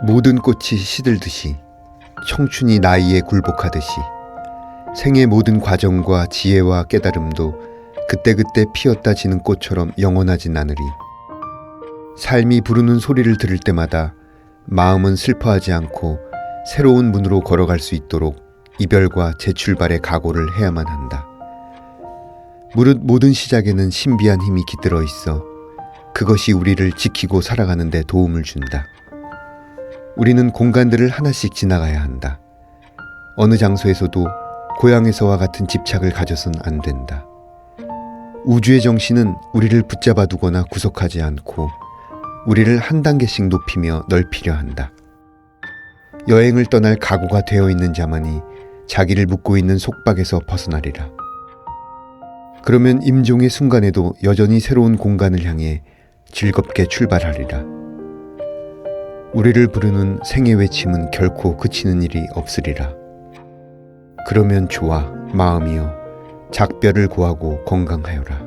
모든 꽃이 시들듯이 청춘이 나이에 굴복하듯이 생의 모든 과정과 지혜와 깨달음도 그때그때 피었다 지는 꽃처럼 영원하진 않으리. 삶이 부르는 소리를 들을 때마다 마음은 슬퍼하지 않고 새로운 문으로 걸어갈 수 있도록 이별과 재출발의 각오를 해야만 한다. 무릇 모든 시작에는 신비한 힘이 깃들어 있어 그것이 우리를 지키고 살아가는 데 도움을 준다. 우리는 공간들을 하나씩 지나가야 한다. 어느 장소에서도 고향에서와 같은 집착을 가져선 안 된다. 우주의 정신은 우리를 붙잡아 두거나 구속하지 않고 우리를 한 단계씩 높이며 넓히려 한다. 여행을 떠날 각오가 되어 있는 자만이 자기를 묶고 있는 속박에서 벗어나리라. 그러면 임종의 순간에도 여전히 새로운 공간을 향해 즐겁게 출발하리라. 우리를 부르는 생의 외침은 결코 그치는 일이 없으리라. 그러면 좋아 마음이여 작별을 고하고 건강하여라.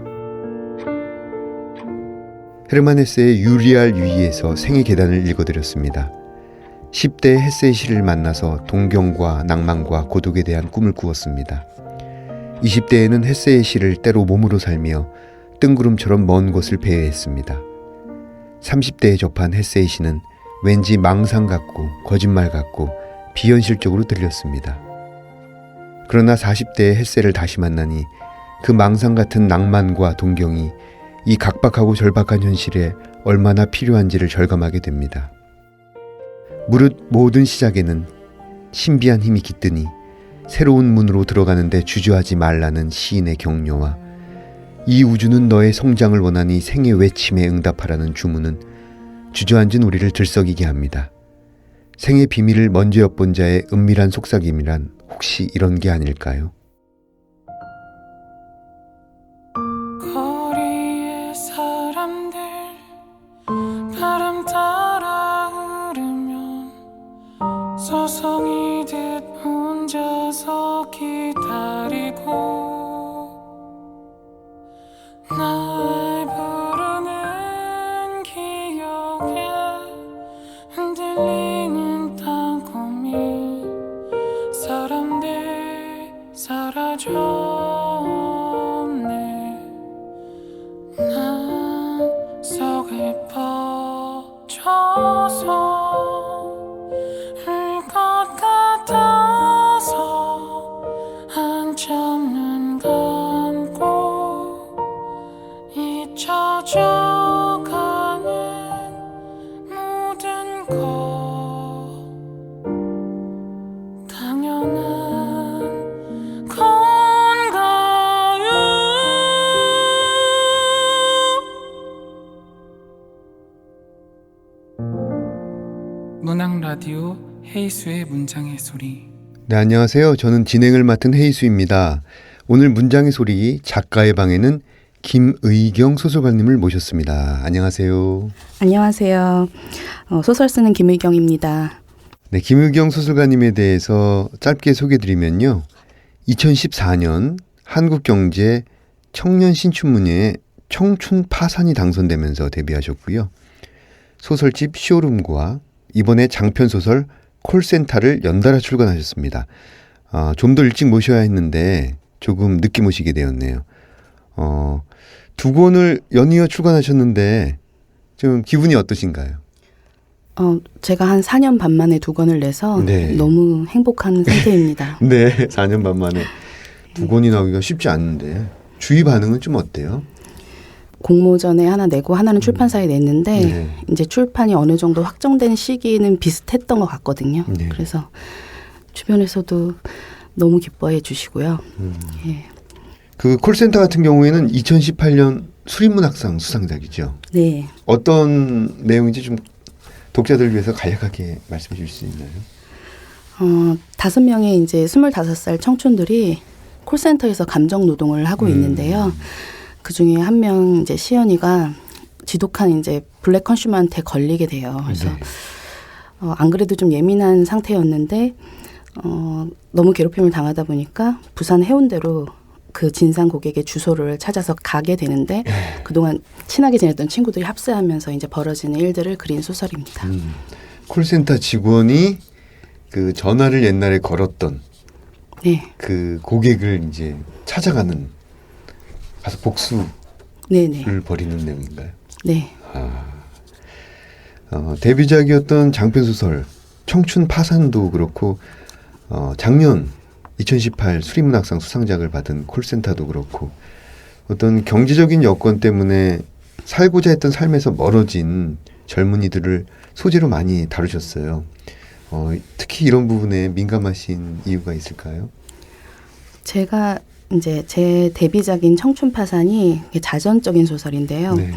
헤르만 헤세의 유리알 유이에서 생의 계단을 읽어드렸습니다. 10대의 헤세의 시를 만나서 동경과 낭만과 고독에 대한 꿈을 꾸었습니다. 20대에는 헤세의 시를 때로 몸으로 살며 뜬구름처럼 먼 곳을 배회했습니다. 30대에 접한 헤세의 시는 왠지 망상 같고 거짓말 같고 비현실적으로 들렸습니다. 그러나 40대의 헤세를 다시 만나니 그 망상 같은 낭만과 동경이 이 각박하고 절박한 현실에 얼마나 필요한지를 절감하게 됩니다. 무릇 모든 시작에는 신비한 힘이 깃드니 새로운 문으로 들어가는데 주저하지 말라는 시인의 격려와 이 우주는 너의 성장을 원하니 생의 외침에 응답하라는 주문은 주저앉은 우리를 들썩이게 합니다. 생의 비밀을 먼저 엿본 자의 은밀한 속삭임이란 혹시 이런 게 아닐까요? 거리의 사람들 바람 따라 흐르면 서성이듯 혼자서 기다리고 날 부르는 기억에 흔들리는 땅콩이 사람들 사라졌네. 난 속에 퍼져서 울 것 같아서 한참 눈 감고 잊혀져가는 모든 것 당연한 건가요? 문학 라디오 헤이수의 문장의 소리. 네, 안녕하세요. 저는 진행을 맡은 헤이수입니다. 오늘 문장의 소리 작가의 방에는 김의경 소설가님을 모셨습니다. 안녕하세요. 안녕하세요. 소설 쓰는 김의경입니다. 네, 김의경 소설가님에 대해서 짧게 소개드리면요. 2014년 한국경제 청년 신춘문예에 청춘 파산이 당선되면서 데뷔하셨고요. 소설집 쇼룸과 이번에 장편소설 콜센터를 연달아 출간하셨습니다. 좀 더 일찍 모셔야 했는데 조금 늦게 모시게 되었네요. 두 권을 연이어 출간하셨는데 좀 기분이 어떠신가요? 제가 한 4년 반 만에 2권을 내서 네. 너무 행복한 상태입니다. 네, 4년 반 만에 2권이 나오기가 쉽지 않은데 주위 반응은 좀 어때요? 공모전에 하나 내고 하나는 출판사에 냈는데 네. 이제 출판이 어느 정도 확정된 시기는 비슷했던 것 같거든요. 네. 그래서 주변에서도 너무 기뻐해 주시고요. 예. 그 콜센터 같은 경우에는 2018년 수립문학상 수상작이죠. 네. 어떤 내용인지 좀 독자들 위해서 간략하게 말씀해 주실 수 있나요? 5명의 이제 25살 청춘들이 콜센터에서 감정 노동을 하고 있는데요. 그 중에 한 명 이제 시연이가 지독한 이제 블랙 컨슈머한테 걸리게 돼요. 그래서 네. 안 그래도 좀 예민한 상태였는데 너무 괴롭힘을 당하다 보니까 부산 해운대로 그 진상 고객의 주소를 찾아서 가게 되는데 그동안 친하게 지냈던 친구들이 합세하면서 이제 벌어지는 일들을 그린 소설입니다. 콜센터 직원이 그 전화를 옛날에 걸었던 네, 그 고객을 이제 찾아가는 가서 복수를 네네, 벌이는 내용인가요? 네, 데뷔작이었던 장편 소설 청춘 파산도 그렇고 작년 2018 수리문학상 수상작을 받은 콜센터도 그렇고 어떤 경제적인 여건 때문에 살고자 했던 삶에서 멀어진 젊은이들을 소재로 많이 다루셨어요. 특히 이런 부분에 민감하신 이유가 있을까요? 제가 이제 제 데뷔작인 청춘 파산이 자전적인 소설인데요. 네.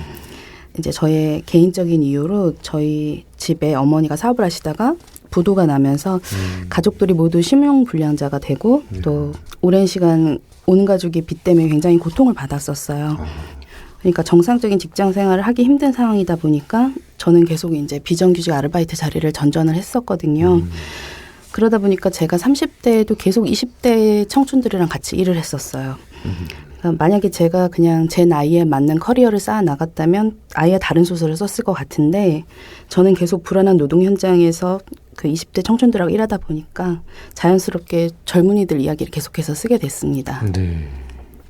이제 저의 개인적인 이유로 저희 집에 어머니가 사업을 하시다가 부도가 나면서 가족들이 모두 심형불량자가 되고 또 오랜 시간 온 가족이 빚 때문에 굉장히 고통을 받았었어요. 그러니까 정상적인 직장 생활을 하기 힘든 상황이다 보니까 저는 계속 이제 비정규직 아르바이트 자리를 전전을 했었거든요. 그러다 보니까 제가 30대에도 계속 20대 청춘들이랑 같이 일을 했었어요. 그러니까 만약에 제가 그냥 제 나이에 맞는 커리어를 쌓아 나갔다면 아예 다른 소설을 썼을 것 같은데 저는 계속 불안한 노동 현장에서 그 20대 청춘들하고 일하다 보니까 자연스럽게 젊은이들 이야기를 계속해서 쓰게 됐습니다. 네.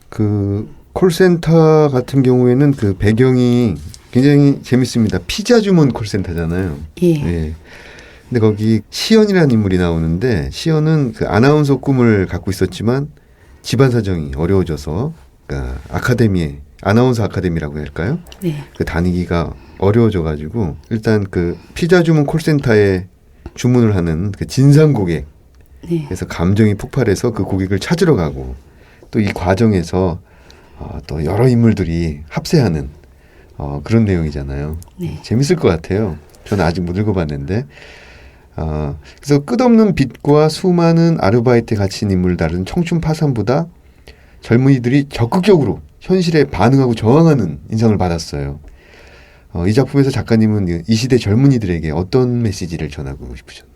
그 콜센터 같은 경우에는 그 배경이 굉장히 재밌습니다. 피자 주문 콜센터잖아요. 예. 예. 근데 거기 시연이라는 인물이 나오는데 시연은 그 아나운서 꿈을 갖고 있었지만 집안 사정이 어려워져서 그러니까 아카데미에 아나운서 아카데미라고 할까요? 네. 그 다니기가 어려워져가지고 일단 그 피자 주문 콜센터에 주문을 하는 그 진상 고객 네. 그래서 감정이 폭발해서 그 고객을 찾으러 가고 또 이 과정에서 또 여러 인물들이 합세하는 그런 내용이잖아요. 네. 재밌을 것 같아요. 저는 아직 못 읽어봤는데 그래서 끝없는 빚과 수많은 아르바이트에 갇힌 인물을 다루는 청춘 파산보다 젊은이들이 적극적으로 현실에 반응하고 저항하는 인상을 받았어요. 이 작품에서 작가님은 이 시대 젊은이들에게 어떤 메시지를 전하고 싶으셨나요?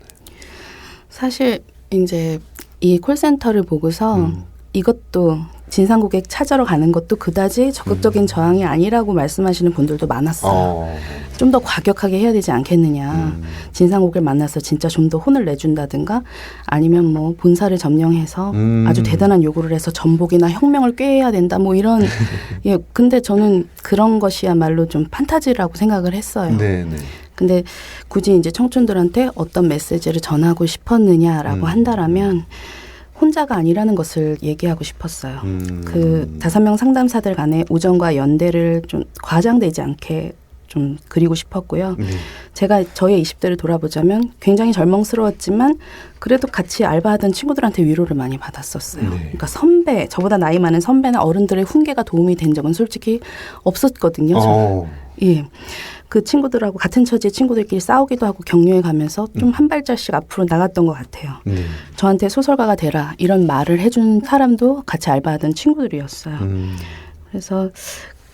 사실 이제 이 콜센터를 보고서 이것도 진상고객 찾으러 가는 것도 그다지 적극적인 저항이 아니라고 말씀하시는 분들도 많았어요. 좀 더 과격하게 해야 되지 않겠느냐. 진상고객을 만나서 진짜 좀 더 혼을 내준다든가 아니면 뭐 본사를 점령해서 아주 대단한 요구를 해서 전복이나 혁명을 꾀해야 된다. 뭐 이런 예, 근데 저는 그런 것이야말로 좀 판타지라고 생각을 했어요. 네네. 근데 굳이 이제 청춘들한테 어떤 메시지를 전하고 싶었느냐라고 한다라면 혼자가 아니라는 것을 얘기하고 싶었어요. 그 5명 상담사들 간의 우정과 연대를 좀 과장되지 않게 좀 그리고 싶었고요. 네. 제가 저의 20대를 돌아보자면 굉장히 절망스러웠지만 그래도 같이 알바하던 친구들한테 위로를 많이 받았었어요. 네. 그러니까 선배, 저보다 나이 많은 선배나 어른들의 훈계가 도움이 된 적은 솔직히 없었거든요. 예. 그 친구들하고 같은 처지의 친구들끼리 싸우기도 하고 격려해 가면서 좀 한 발짝씩 앞으로 나갔던 것 같아요. 네. 저한테 소설가가 되라 이런 말을 해준 사람도 같이 알바하던 친구들이었어요. 그래서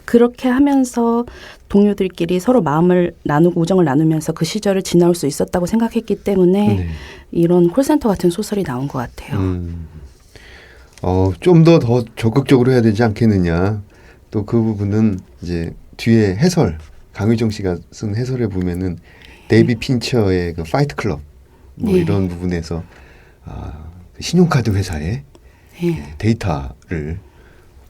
그렇게 하면서 동료들끼리 서로 마음을 나누고 우정을 나누면서 그 시절을 지나올 수 있었다고 생각했기 때문에 네. 이런 콜센터 같은 소설이 나온 것 같아요. 좀 더 적극적으로 해야 되지 않겠느냐. 또 그 부분은 이제 뒤에 해설 강유정 씨가 쓴 해설에 보면은 데이비 핀처의 그 파이트 클럽 뭐 네. 이런 부분에서 신용카드 회사의 네. 데이터를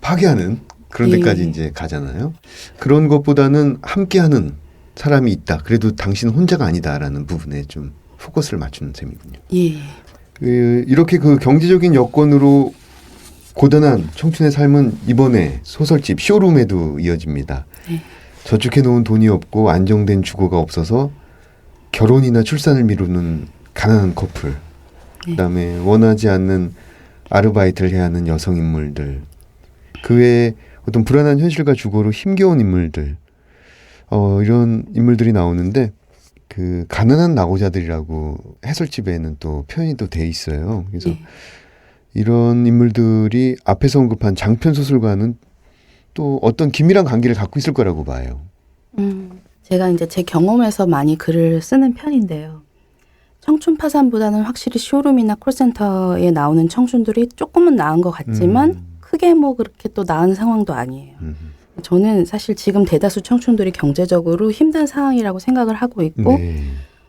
파괴하는 그런 예. 데까지 이제 가잖아요. 그런 것보다는 함께하는 사람이 있다. 그래도 당신은 혼자가 아니다라는 부분에 좀 포커스를 맞추는 셈이군요. 예. 이렇게 그 경제적인 여건으로 고단한 청춘의 삶은 이번에 소설집 쇼룸에도 이어집니다. 네. 저축해 놓은 돈이 없고 안정된 주거가 없어서 결혼이나 출산을 미루는 가난한 커플, 그다음에 원하지 않는 아르바이트를 해야 하는 여성 인물들, 그 외에 어떤 불안한 현실과 주거로 힘겨운 인물들, 이런 인물들이 나오는데 그 가난한 낙오자들이라고 해설집에는 또 표현이 또 돼 있어요. 그래서 이런 인물들이 앞에서 언급한 장편 소설과는 또 어떤 긴밀한 관계를 갖고 있을 거라고 봐요. 제가 이제 제 경험에서 많이 글을 쓰는 편인데요. 청춘 파산보다는 확실히 쇼룸이나 콜센터에 나오는 청춘들이 조금은 나은 것 같지만 크게 뭐 그렇게 또 나은 상황도 아니에요. 저는 사실 지금 대다수 청춘들이 경제적으로 힘든 상황이라고 생각을 하고 있고 네.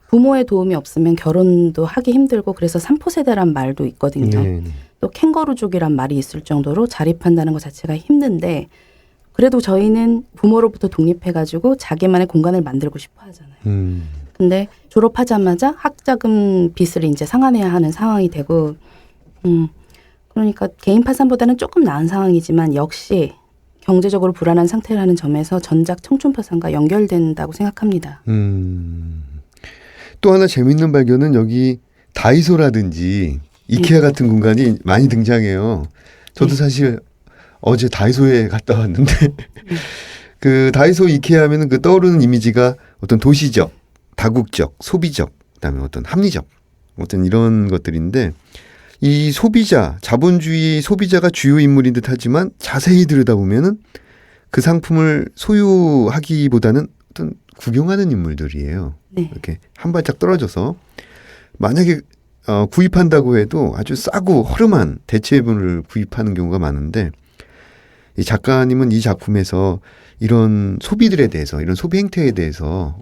부모의 도움이 없으면 결혼도 하기 힘들고 그래서 삼포세대란 말도 있거든요. 네. 또 캥거루족이란 말이 있을 정도로 자립한다는 것 자체가 힘든데 그래도 저희는 부모로부터 독립해가지고 자기만의 공간을 만들고 싶어 하잖아요. 근데 졸업하자마자 학자금 빚을 이제 상환해야 하는 상황이 되고 그러니까 개인 파산보다는 조금 나은 상황이지만 역시 경제적으로 불안한 상태라는 점에서 전작 청춘 파산과 연결된다고 생각합니다. 또 하나 재밌는 발견은 여기 다이소라든지 이케아 같은 공간이 많이 등장해요. 저도 사실 어제 다이소에 갔다 왔는데 그 다이소 이케아 하면은 그 떠오르는 이미지가 어떤 도시적, 다국적, 소비적, 그다음에 어떤 합리적, 어떤 이런 것들인데 이 소비자, 자본주의 소비자가 주요 인물인 듯하지만 자세히 들여다보면은 그 상품을 소유하기보다는 어떤 구경하는 인물들이에요. 네. 이렇게 한 발짝 떨어져서 만약에 구입한다고 해도 아주 싸고 허름한 대체품을 구입하는 경우가 많은데 이 작가님은 이 작품에서 이런 소비들에 대해서 이런 소비 행태에 대해서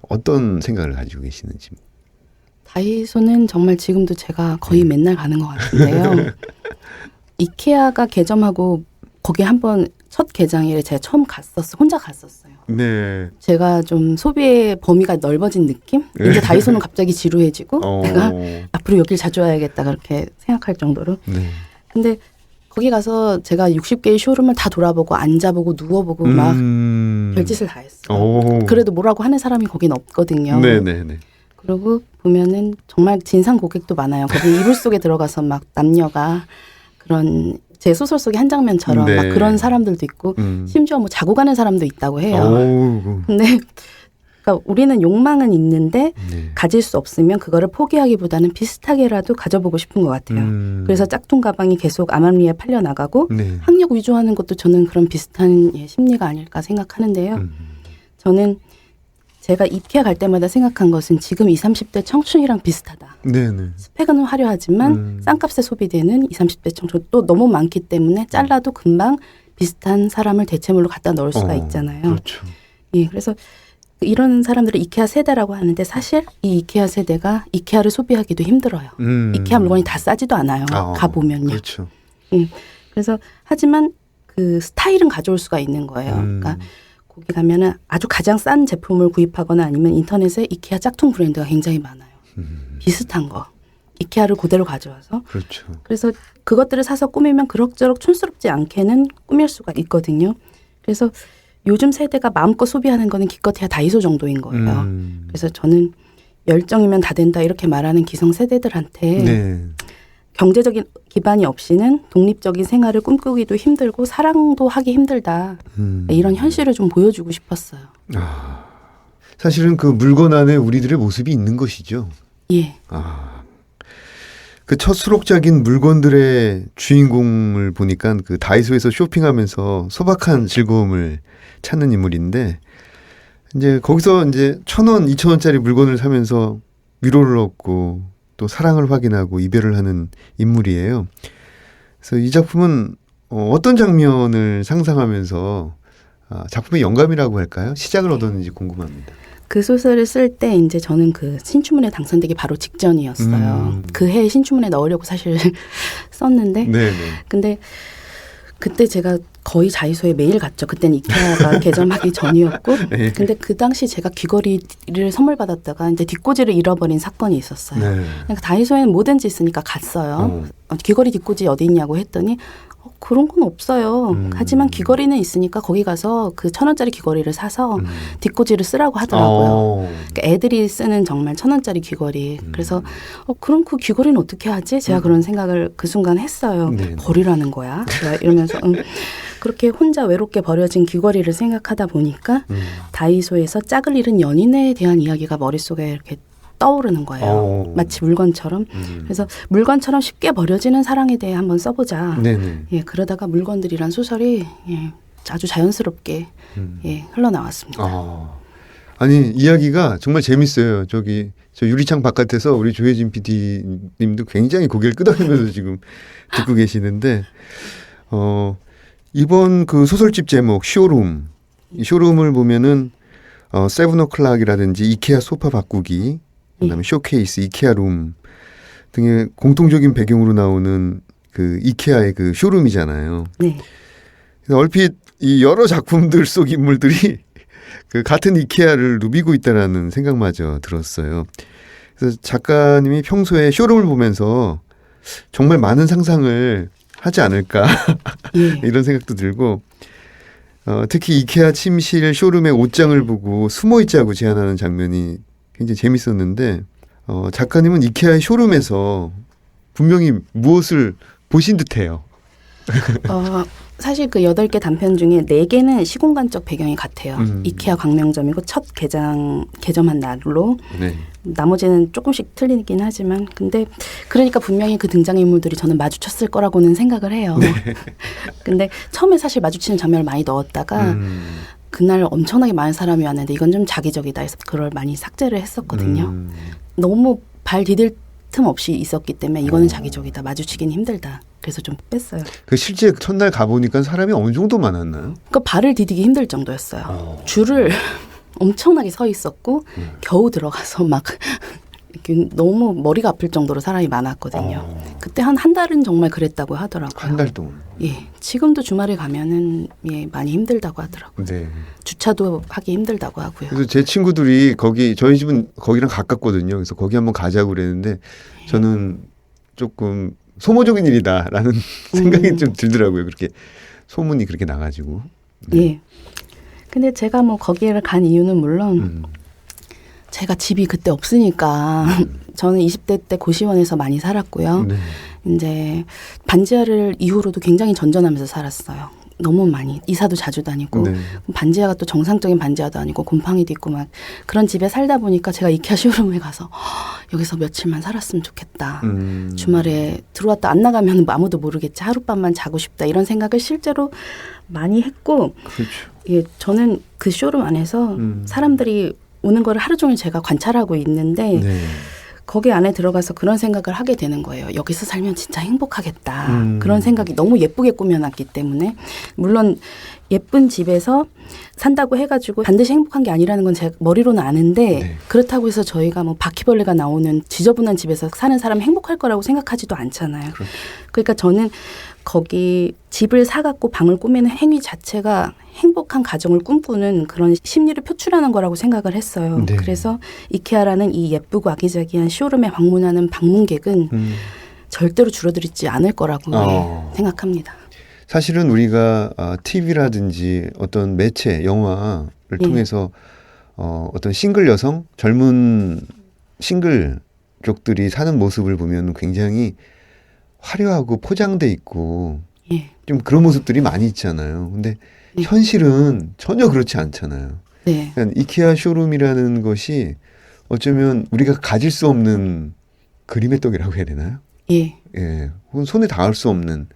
어떤 생각을 가지고 계시는지. 다이소는 정말 지금도 제가 거의 맨날 가는 것 같은데요. 이케아가 개점하고 거기 한번 첫 개장일에 제가 처음 혼자 갔었어요. 네. 제가 좀 소비의 범위가 넓어진 느낌? 이제 다이소는 갑자기 지루해지고 내가 앞으로 여길 자주 와야겠다 그렇게 생각할 정도로. 네. 근데 거기 가서 제가 60개의 쇼룸을 다 돌아보고 앉아보고 누워보고 막 별짓을 다 했어요. 그래도 뭐라고 하는 사람이 거긴 없거든요. 네네네. 그리고 보면은 정말 진상 고객도 많아요. 거기 이불 속에 들어가서 막 남녀가 그런 제 소설 속의 한 장면처럼 네. 막 그런 사람들도 있고 심지어 뭐 자고 가는 사람도 있다고 해요. 근데 그러니까 우리는 욕망은 있는데 네. 가질 수 없으면 그거를 포기하기보다는 비슷하게라도 가져보고 싶은 것 같아요. 그래서 짝퉁 가방이 계속 아말리에 팔려나가고 네. 학력 위조하는 것도 저는 그런 비슷한 심리가 아닐까 생각하는데요. 저는 제가 이케아 갈 때마다 생각한 것은 지금 20, 30대 청춘이랑 비슷하다. 네네. 스펙은 화려하지만 싼값에 소비되는 20, 30대 청춘 또 너무 많기 때문에 잘라도 금방 비슷한 사람을 대체물로 갖다 넣을 수가 있잖아요. 그렇죠. 예, 그래서 이런 사람들을 이케아 세대라고 하는데 사실 이 이케아 세대가 이케아를 소비하기도 힘들어요. 이케아 물건이 다 싸지도 않아요. 가보면요. 그렇죠. 그래서 하지만 그 스타일은 가져올 수가 있는 거예요. 그러니까 거기 가면은 아주 가장 싼 제품을 구입하거나 아니면 인터넷에 이케아 짝퉁 브랜드가 굉장히 많아요. 비슷한 거. 이케아를 그대로 가져와서. 그렇죠. 그래서 그것들을 사서 꾸미면 그럭저럭 촌스럽지 않게는 꾸밀 수가 있거든요. 그래서 요즘 세대가 마음껏 소비하는 거는 기껏해야 다이소 정도인 거예요. 그래서 저는 열정이면 다 된다 이렇게 말하는 기성세대들한테 네. 경제적인 기반이 없이는 독립적인 생활을 꿈꾸기도 힘들고 사랑도 하기 힘들다. 이런 현실을 좀 보여주고 싶었어요. 사실은 그 물건 안에 우리들의 모습이 있는 것이죠. 예. 그 첫 수록작인 물건들의 주인공을 보니까 그 다이소에서 쇼핑하면서 소박한 즐거움을 찾는 인물인데 이제 거기서 이제 1,000원, 2,000원짜리 물건을 사면서 위로를 얻고 또 사랑을 확인하고 이별을 하는 인물이에요. 그래서 이 작품은 어떤 장면을 상상하면서 작품의 영감이라고 할까요? 시작을 얻었는지 궁금합니다. 그 소설을 쓸 때 이제 저는 그 신춘문예 당선되기 바로 직전이었어요. 그 해에 신춘문예 넣으려고 사실 썼는데 네네. 근데 그때 제가 거의 다이소에 매일 갔죠. 그때는 이케아가 개점하기 전이었고 네. 근데 그 당시 제가 귀걸이를 선물 받았다가 이제 뒷꽂이를 잃어버린 사건이 있었어요. 네. 그러니까 다이소에는 뭐든지 있으니까 갔어요. 귀걸이 뒷꽂이 어디 있냐고 했더니 그런 건 없어요. 하지만 귀걸이는 있으니까 거기 가서 그 1,000원짜리 귀걸이를 사서 뒷꽂이를 쓰라고 하더라고요. 그러니까 애들이 쓰는 정말 1,000원짜리 귀걸이. 그래서 그럼 그 귀걸이는 어떻게 하지? 제가 그런 생각을 그 순간 했어요. 네. 버리라는 거야? 제가 이러면서 그렇게 혼자 외롭게 버려진 귀걸이를 생각하다 보니까 다이소에서 짝을 잃은 연인에 대한 이야기가 머릿속에 이렇게 떠오르는 거예요. 마치 물건처럼. 그래서 물건처럼 쉽게 버려지는 사랑에 대해 한번 써보자. 네네. 예, 그러다가 물건들이란 소설이 아주 자연스럽게 흘러나왔습니다. 아니 이야기가 정말 재밌어요. 저 유리창 바깥에서 우리 조혜진 PD님도 굉장히 고개를 끄덕이면서 지금 듣고 계시는데 이번 그 소설집 제목 쇼룸. 이 쇼룸을 보면은 세븐오클락이라든지 이케아 소파 바꾸기, 그다음에 쇼케이스, 이케아 룸 등의 공통적인 배경으로 나오는 그 이케아의 그 쇼룸이잖아요. 네. 그래서 얼핏 이 여러 작품들 속 인물들이 그 같은 이케아를 누비고 있다라는 생각마저 들었어요. 그래서 작가님이 평소에 쇼룸을 보면서 정말 많은 상상을 하지 않을까 예. 이런 생각도 들고 특히 이케아 침실 쇼룸의 옷장을 보고 숨어 있자고 제안하는 장면이 굉장히 재밌었는데 작가님은 이케아의 쇼룸에서 분명히 무엇을 보신 듯해요. 사실 그 8개 단편 중에 4개는 시공간적 배경이 같아요. 이케아 광명점이고 첫 개점한 날로 네. 나머지는 조금씩 틀리긴 하지만 근데 그러니까 분명히 그 등장인물들이 저는 마주쳤을 거라고는 생각을 해요. 네. 근데 처음에 사실 마주치는 장면을 많이 넣었다가 그날 엄청나게 많은 사람이 왔는데 이건 좀 자기적이다 해서 그걸 많이 삭제를 했었거든요. 너무 발 디딜 틈 없이 있었기 때문에 이거는 자기적이다. 마주치긴 힘들다. 그래서 좀 뺐어요. 그 실제 첫날 가보니까 사람이 어느 정도 많았나요? 그 발을 디디기 힘들 정도였어요. 줄을 엄청나게 서 있었고 겨우 들어가서 막 이렇게 너무 머리가 아플 정도로 사람이 많았거든요. 그때 한 달은 정말 그랬다고 하더라고요. 한 달 동안. 예, 지금도 주말에 가면은 예 많이 힘들다고 하더라고요. 네. 주차도 하기 힘들다고 하고요. 그래서 제 친구들이 거기 저희 집은 거기랑 가깝거든요. 그래서 거기 한번 가자고 그랬는데 저는 조금 소모적인 일이다라는 생각이 좀 들더라고요. 그렇게 소문이 그렇게 나가지고. 네. 예. 근데 제가 뭐 거기를 간 이유는 물론 제가 집이 그때 없으니까 저는 20대 때 고시원에서 많이 살았고요. 네. 이제 반지하를 이후로도 굉장히 전전하면서 살았어요. 너무 많이 이사도 자주 다니고 네. 반지하가 또 정상적인 반지하도 아니고 곰팡이도 있고 막 그런 집에 살다 보니까 제가 이케아 쇼룸에 가서 여기서 며칠만 살았으면 좋겠다. 주말에 들어왔다 안 나가면 아무도 모르겠지. 하룻밤만 자고 싶다. 이런 생각을 실제로 많이 했고 그렇죠. 예, 저는 그 쇼룸 안에서 사람들이 오는 거를 하루 종일 제가 관찰하고 있는데 네. 거기 안에 들어가서 그런 생각을 하게 되는 거예요. 여기서 살면 진짜 행복하겠다. 그런 생각이 너무 예쁘게 꾸며놨기 때문에 물론 예쁜 집에서 산다고 해가지고 반드시 행복한 게 아니라는 건 제 머리로는 아는데 네. 그렇다고 해서 저희가 뭐 바퀴벌레가 나오는 지저분한 집에서 사는 사람이 행복할 거라고 생각하지도 않잖아요. 그렇죠. 그러니까 저는 거기 집을 사갖고 방을 꾸미는 행위 자체가 행복한 가정을 꿈꾸는 그런 심리를 표출하는 거라고 생각을 했어요. 네. 그래서 이케아라는 이 예쁘고 아기자기한 쇼룸에 방문하는 방문객은 절대로 줄어들지 않을 거라고 생각합니다. 사실은 우리가 TV라든지 어떤 매체, 영화를 통해서 어떤 싱글 여성, 젊은 싱글 족들이 사는 모습을 보면 굉장히 화려하고 포장돼 있고 예. 좀 그런 모습들이 많이 있잖아요. 근데 현실은 전혀 그렇지 않잖아요. 네. 그러니까 이케아 쇼룸이라는 것이 어쩌면 우리가 가질 수 없는 그림의 떡이라고 해야 되나요? 예. 예, 혹은 손에 닿을 수 없는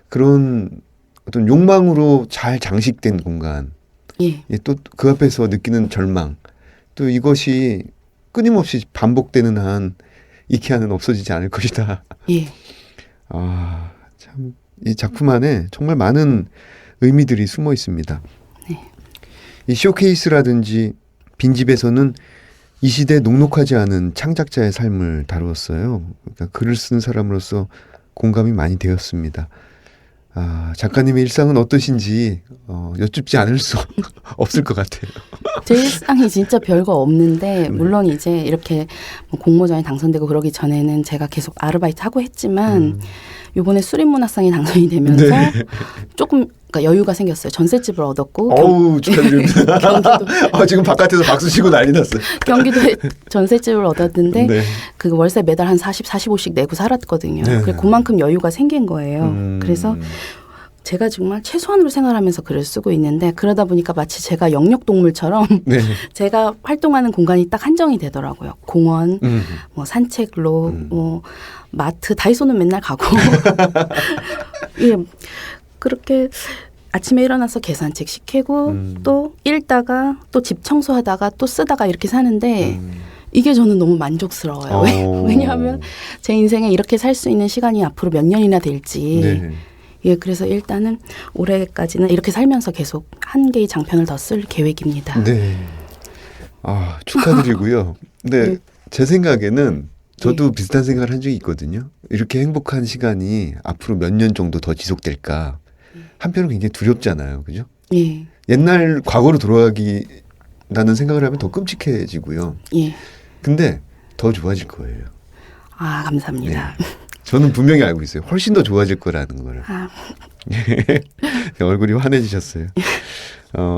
그런 어떤 욕망으로 잘 장식된 공간. 예. 예, 또 그 앞에서 느끼는 절망. 또 이것이 끊임없이 반복되는 한 이케아는 없어지지 않을 것이다. 예. 아, 참, 이 작품 안에 정말 많은 의미들이 숨어 있습니다. 네. 이 쇼케이스라든지 빈집에서는 이 시대에 녹록하지 않은 창작자의 삶을 다루었어요. 그러니까 글을 쓰는 사람으로서 공감이 많이 되었습니다. 아, 작가님의 일상은 어떠신지 여쭙지 않을 수 없을 것 같아요. 제 일상이 진짜 별거 없는데 물론 이제 이렇게 뭐 공모전에 당선되고 그러기 전에는 제가 계속 아르바이트 하고 했지만 이번에 수립문학상에 당선이 되면서 조금 그러니까 여유가 생겼어요. 전셋집을 얻었고 어우, 축하드립니다. 지금 바깥에서 박수 치고 난리 났어요. 경기도에 전셋집을 얻었는데 네. 그 월세 매달 한 40, 45씩 내고 살았거든요. 네. 그래서 그만큼 여유가 생긴 거예요. 그래서 제가 정말 최소한으로 생활하면서 글을 쓰고 있는데 그러다 보니까 마치 제가 영역동물처럼 네. 제가 활동하는 공간이 딱 한정이 되더라고요. 공원, 뭐 산책로, 뭐 마트, 다이소는 맨날 가고 예, 그렇게 아침에 일어나서 계산책 시키고 또 읽다가 또 집 청소하다가 또 쓰다가 이렇게 사는데 이게 저는 너무 만족스러워요. 왜냐하면 제 인생에 이렇게 살 수 있는 시간이 앞으로 몇 년이나 될지 네. 예, 그래서 일단은 올해까지는 이렇게 살면서 계속 한 개의 장편을 더 쓸 계획입니다. 네. 아, 축하드리고요. 근데 네. 제 생각에는 저도 비슷한 생각을 한 적이 있거든요. 이렇게 행복한 시간이 앞으로 몇 년 정도 더 지속될까. 한편은 굉장히 두렵잖아요. 그죠? 예, 옛날 과거로 돌아가기라는 생각을 하면 더 끔찍해지고요. 예. 근데 더 좋아질 거예요. 아, 감사합니다. 저는 분명히 알고 있어요. 훨씬 더 좋아질 거라는 거를. 아, 얼굴이 환해지셨어요.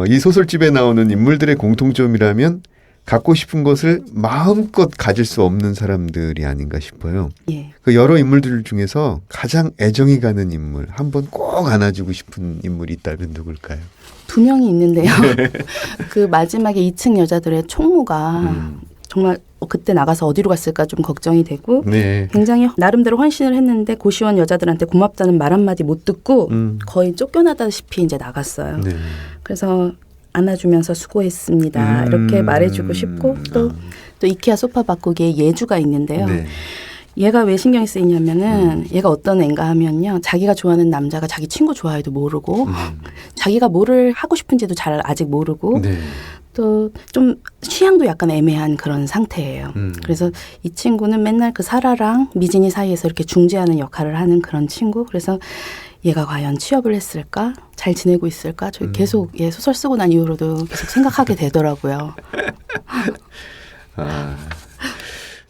이 소설집에 나오는 인물들의 공통점이라면 갖고 싶은 것을 마음껏 가질 수 없는 사람들이 아닌가 싶어요. 예. 그 여러 인물들 중에서 가장 애정이 가는 인물, 한번 꼭 안아주고 싶은 인물이 있다면 누굴까요? 두 명이 있는데요. 그 마지막에 2층 여자들의 총무가 정말 그때 나가서 어디로 갔을까 좀 걱정이 되고 네. 굉장히 나름대로 헌신을 했는데 고시원 여자들한테 고맙다는 말 한마디 못 듣고 거의 거의 쫓겨나다시피 이제 나갔어요. 네. 그래서 안아주면서 수고했습니다. 이렇게 말해주고 싶고 또 이케아 소파 바꾸기에 예주가 있는데요. 네. 얘가 왜 신경이 쓰이냐면은 얘가 어떤 애인가 하면요. 자기가 좋아하는 남자가 자기 친구 좋아해도 모르고 자기가 뭐를 하고 싶은지도 잘 아직 모르고 네. 또 좀 취향도 약간 애매한 그런 상태예요. 그래서 이 친구는 맨날 그 사라랑 미진이 사이에서 이렇게 중재하는 역할을 하는 그런 친구. 그래서 얘가 과연 취업을 했을까? 잘 지내고 있을까? 저 계속 얘 소설 쓰고 난 이후로도 계속 생각하게 되더라고요. 아,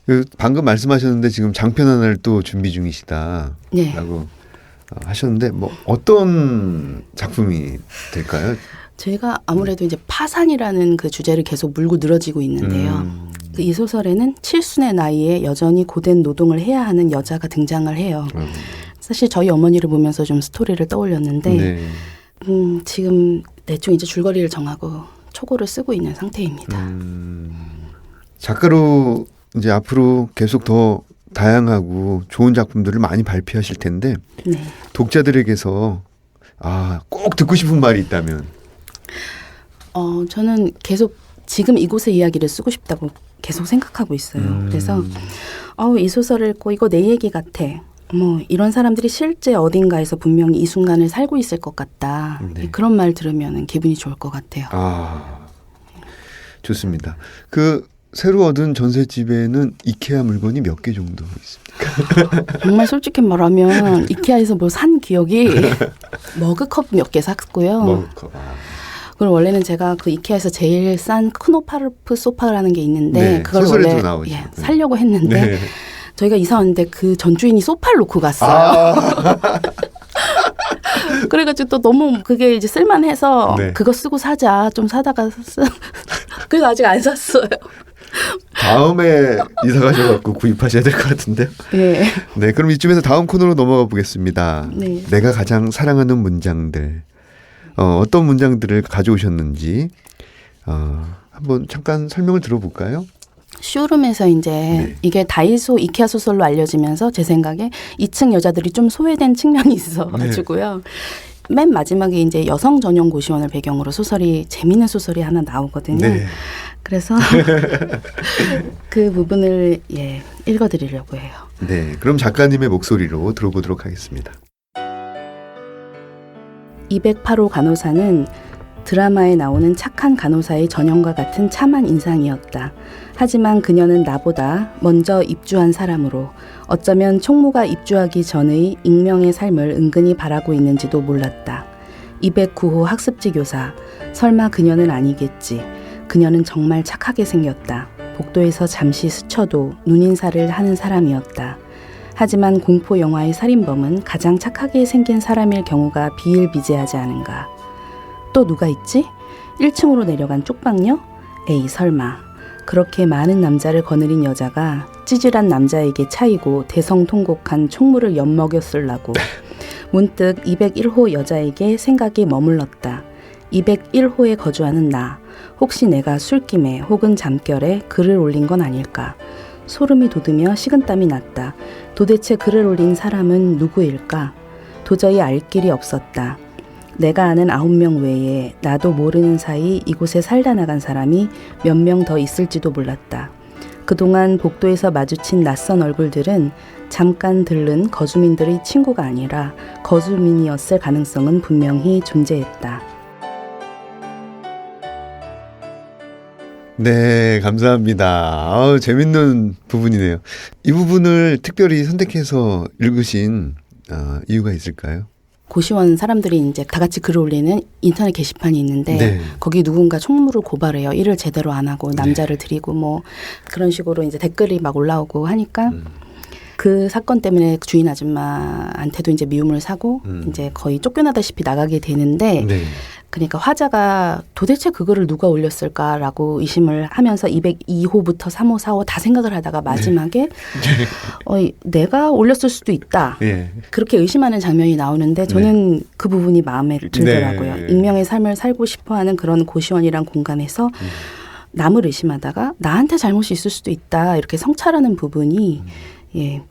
그 방금 말씀하셨는데 지금 장편 하나를 또 준비 중이시다라고 네. 하셨는데 뭐 어떤 작품이 될까요? 제가 아무래도 이제 파산이라는 그 주제를 계속 물고 늘어지고 있는데요. 이 소설에는 칠순의 나이에 여전히 고된 노동을 해야 하는 여자가 등장을 해요. 사실 저희 어머니를 보면서 좀 스토리를 떠올렸는데 네. 지금 대충 이제 줄거리를 정하고 초고를 쓰고 있는 상태입니다. 작가로 이제 앞으로 계속 더 다양하고 좋은 작품들을 많이 발표하실 텐데 네. 독자들에게서 꼭 듣고 싶은 말이 있다면 저는 계속 지금 이곳의 이야기를 쓰고 싶다고 계속 생각하고 있어요. 그래서 이 소설을 읽고 이거 내 얘기 같아. 뭐 이런 사람들이 실제 어딘가에서 분명히 이 순간을 살고 있을 것 같다. 네. 그런 말 들으면 기분이 좋을 것 같아요. 좋습니다. 그 새로 얻은 전셋집에는 이케아 물건이 몇 개 정도 있습니까? 정말 솔직히 말하면 이케아에서 뭐 산 기억이 머그컵 몇 개 샀고요. 머그컵. 그리고 원래는 제가 그 이케아에서 제일 싼 크노파르프 소파라는 게 있는데 네, 그걸 소설에도 원래 나오죠. 사려고 했는데 네. 저희가 이사 왔는데 그 전주인이 소파를 놓고 갔어요. 그래가지고 또 너무 그게 이제 쓸만해서 네. 그거 쓰고 사자 좀 사다가 그래서 아직 안 샀어요. 다음에 이사 가셔갖고 구입하셔야 될 것 같은데요. 네. 네, 그럼 이쯤에서 다음 코너로 넘어가 보겠습니다. 네. 내가 가장 사랑하는 문장들. 어떤 문장들을 가져오셨는지 한번 잠깐 설명을 들어볼까요? 쇼룸에서 이제 네. 이게 이게 다이소 이케아 소설로 알려지면서 제 생각에 2층 여자들이 좀 소외된 측면이 있어가지고요. 맨 마지막에 이제 여성 전용 고시원을 배경으로 재미있는 소설이 하나 나오거든요. 네. 그래서 그 부분을 읽어드리려고 해요. 네, 그럼 작가님의 목소리로 들어보도록 하겠습니다. 208호 간호사는 드라마에 나오는 착한 간호사의 전형과 같은 참한 인상이었다. 하지만 그녀는 나보다 먼저 입주한 사람으로 어쩌면 총무가 입주하기 전의 익명의 삶을 은근히 바라고 있는지도 몰랐다. 209호 학습지 교사. 설마 그녀는 아니겠지. 그녀는 정말 착하게 생겼다. 복도에서 잠시 스쳐도 눈인사를 하는 사람이었다. 하지만 공포 영화의 살인범은 가장 착하게 생긴 사람일 경우가 비일비재하지 않은가. 또 누가 있지? 1층으로 내려간 쪽방녀? 에이 설마. 그렇게 많은 남자를 거느린 여자가 찌질한 남자에게 차이고 대성통곡한 총무를 엿먹였을라고. 문득 201호 여자에게 생각이 머물렀다. 201호에 거주하는 나. 혹시 내가 술김에 혹은 잠결에 글을 올린 건 아닐까. 소름이 돋으며 식은땀이 났다. 도대체 글을 올린 사람은 누구일까? 도저히 알 길이 없었다. 내가 아는 9명 외에 나도 모르는 사이 이곳에 살다 나간 사람이 몇 명 더 있을지도 몰랐다. 그동안 복도에서 마주친 낯선 얼굴들은 잠깐 들른 거주민들의 친구가 아니라 거주민이었을 가능성은 분명히 존재했다. 네, 감사합니다. 아우, 재밌는 부분이네요. 이 부분을 특별히 선택해서 읽으신 이유가 있을까요? 고시원 사람들이 이제 다 같이 글을 올리는 인터넷 게시판이 있는데 네. 거기 누군가 총무를 고발해요. 일을 제대로 안 하고 남자를 들이고 뭐 그런 식으로 이제 댓글이 막 올라오고 하니까 그 사건 때문에 주인 아줌마한테도 이제 미움을 사고 이제 거의 쫓겨나다시피 나가게 되는데 네. 그러니까 화자가 도대체 그거를 누가 올렸을까라고 의심을 하면서 202호부터 3호, 4호 다 생각을 하다가 마지막에 내가 올렸을 수도 있다. 예. 그렇게 의심하는 장면이 나오는데 저는 그 부분이 마음에 들더라고요. 네. 익명의 삶을 살고 싶어하는 그런 고시원이란 공간에서 남을 의심하다가 나한테 잘못이 있을 수도 있다. 이렇게 성찰하는 부분이 예,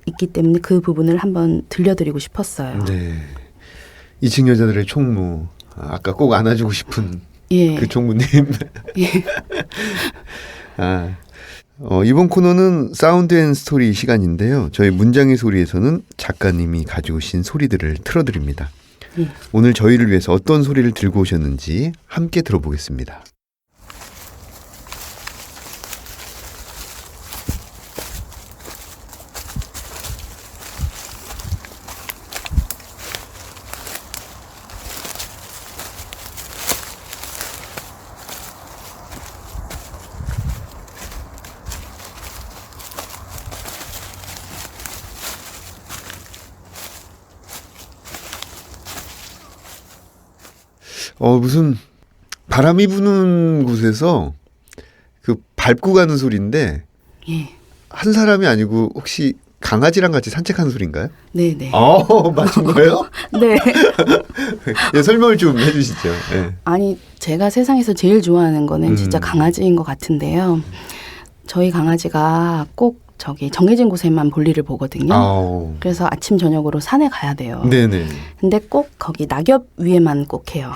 있기 때문에 그 부분을 한번 들려드리고 싶었어요. 네. 2층 여자들의 총무. 아까 꼭 안아주고 싶은 예. 그 총무님. 예. 이번 코너는 사운드 앤 스토리 시간인데요. 저희 문장의 소리에서는 작가님이 가져오신 소리들을 틀어드립니다. 예. 오늘 저희를 위해서 어떤 소리를 들고 오셨는지 함께 들어보겠습니다. 무슨 바람이 부는 곳에서 그 밟고 가는 소리인데 예. 한 사람이 아니고 혹시 강아지랑 같이 산책하는 소리인가요? 네네. 맞은 거예요? 네. 예, 설명을 좀 해주시죠. 예. 아니 제가 세상에서 제일 좋아하는 거는 진짜 강아지인 것 같은데요. 저희 강아지가 꼭 저기 정해진 곳에만 볼일을 보거든요. 그래서 아침 저녁으로 산에 가야 돼요. 네네. 근데 꼭 거기 낙엽 위에만 꼭 해요.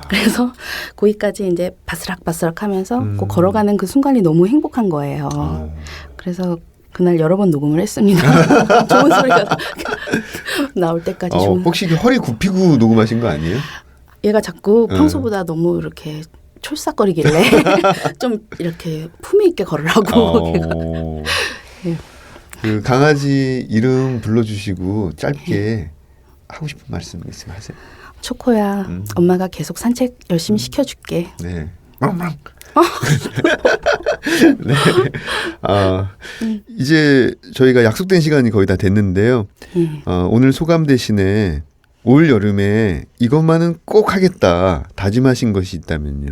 그래서 거기까지 이제 바스락바스락 하면서 꼭 걸어가는 그 순간이 너무 행복한 거예요. 그래서 그날 여러 번 녹음을 했습니다. 좋은 소리가 나올 때까지. 혹시 허리 굽히고 녹음하신 거 아니에요? 얘가 자꾸 평소보다 너무 이렇게 촐싹거리길래 좀 이렇게 품위 있게 걸으라고. 네. 그 강아지 이름 불러주시고 짧게 하고 싶은 말씀 있으면 하세요. 초코야, 엄마가 계속 산책 열심히 시켜줄게. 네. 네. 이제 저희가 약속된 시간이 거의 다 됐는데요. 오늘 소감 대신에 올 여름에 이것만은 꼭 하겠다 다짐하신 것이 있다면요?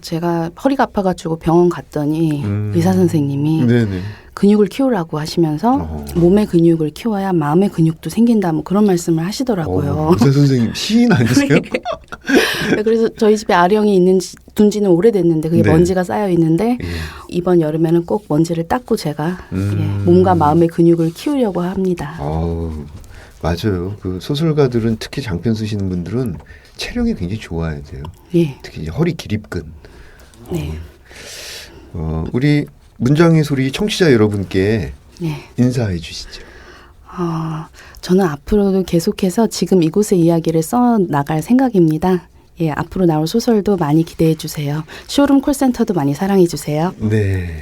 제가 허리가 아파가지고 병원 갔더니 의사 선생님이 네네. 근육을 키우라고 하시면서 몸의 근육을 키워야 마음의 근육도 생긴다 뭐 그런 말씀을 하시더라고요. 의사 선생님 시인 아니세요? 네, 그래서 저희 집에 아령이 둔지는 오래됐는데 그게 먼지가 쌓여 있는데 이번 여름에는 꼭 먼지를 닦고 제가 몸과 마음의 근육을 키우려고 합니다. 맞아요. 그 소설가들은 특히 장편 쓰시는 분들은 체력이 굉장히 좋아야 돼요. 예. 특히 이제 허리 기립근. 네. 우리 문장의 소리 청취자 여러분께 인사해 주시죠. 저는 앞으로도 계속해서 지금 이곳의 이야기를 써 나갈 생각입니다. 예, 앞으로 나올 소설도 많이 기대해 주세요. 쇼룸 콜센터도 많이 사랑해 주세요. 네.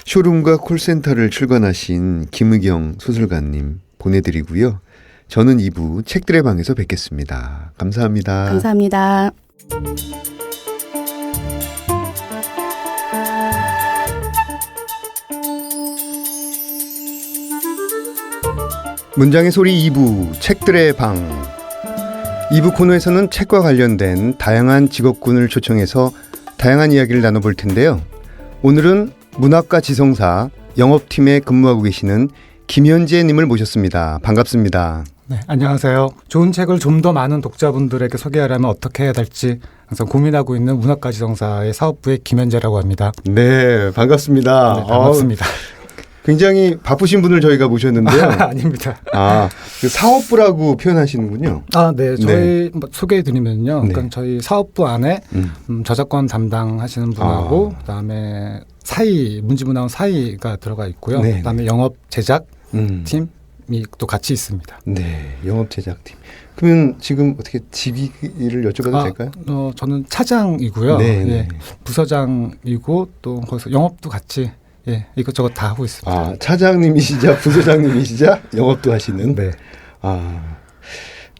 쇼룸과 콜센터를 출간하신 김의경 소설가님 보내드리고요. 저는 2부 책들의 방에서 뵙겠습니다. 감사합니다. 감사합니다. 문장의 소리 2부 책들의 방. 2부 코너에서는 책과 관련된 다양한 직업군을 초청해서 다양한 이야기를 나눠볼 텐데요. 오늘은 문학과 지성사 영업팀에 근무하고 계시는 김현재 님을 모셨습니다. 반갑습니다. 네, 안녕하세요. 좋은 책을 좀 더 많은 독자분들에게 소개하려면 어떻게 해야 될지 항상 고민하고 있는 문학과 지성사의 사업부의 김현재라고 합니다. 네, 반갑습니다. 네, 반갑습니다. 굉장히 바쁘신 분을 저희가 모셨는데요. 아닙니다. 그 사업부라고 표현하시는군요. 네. 저희 소개해드리면요. 그러니까 저희 사업부 안에 저작권 담당하시는 분하고 그다음에 문지문화원 사이가 들어가 있고요. 그다음에 영업 제작 팀이 또 같이 있습니다. 네, 영업 제작팀. 그러면 지금 어떻게 직위를 여쭤봐도 될까요? 저는 차장이고요. 네, 네. 예, 부서장이고 또 거기서 영업도 같이 예, 이것저것 다 하고 있습니다. 아, 차장님이시자 부서장님이시자 영업도 하시는. 네. 아,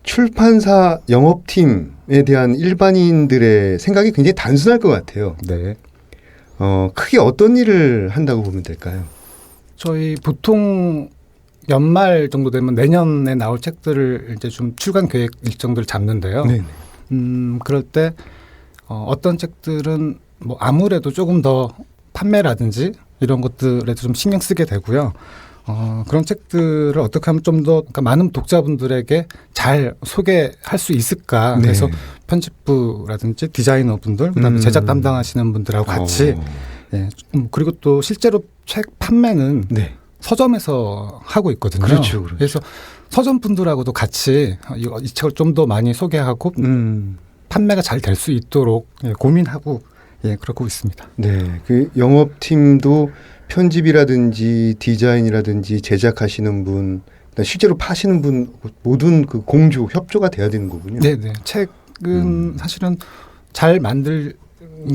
출판사 영업팀에 대한 일반인들의 생각이 굉장히 단순할 것 같아요. 네. 크게 어떤 일을 한다고 보면 될까요? 저희 보통 연말 정도 되면 내년에 나올 책들을 이제 좀 출간 계획 일정들을 잡는데요. 네. 그럴 때 어떤 책들은 뭐 아무래도 조금 더 판매라든지 이런 것들에도 좀 신경 쓰게 되고요. 그런 책들을 어떻게 하면 좀 더 그러니까 많은 독자분들에게 잘 소개할 수 있을까. 네. 그래서 편집부라든지 디자이너분들, 그다음에 제작 담당하시는 분들하고 같이 예, 그리고 또 실제로 책 판매는 네. 서점에서 하고 있거든요. 그렇죠, 그렇죠. 그래서 서점 분들하고도 같이 이 책을 좀 더 많이 소개하고 판매가 잘 될 수 있도록 예, 고민하고 예, 그러고 있습니다. 네, 그 영업팀도 편집이라든지 디자인이라든지 제작하시는 분, 실제로 파시는 분 모든 그 공조, 협조가 돼야 되는 거군요. 네, 네. 책은 사실은 잘 만들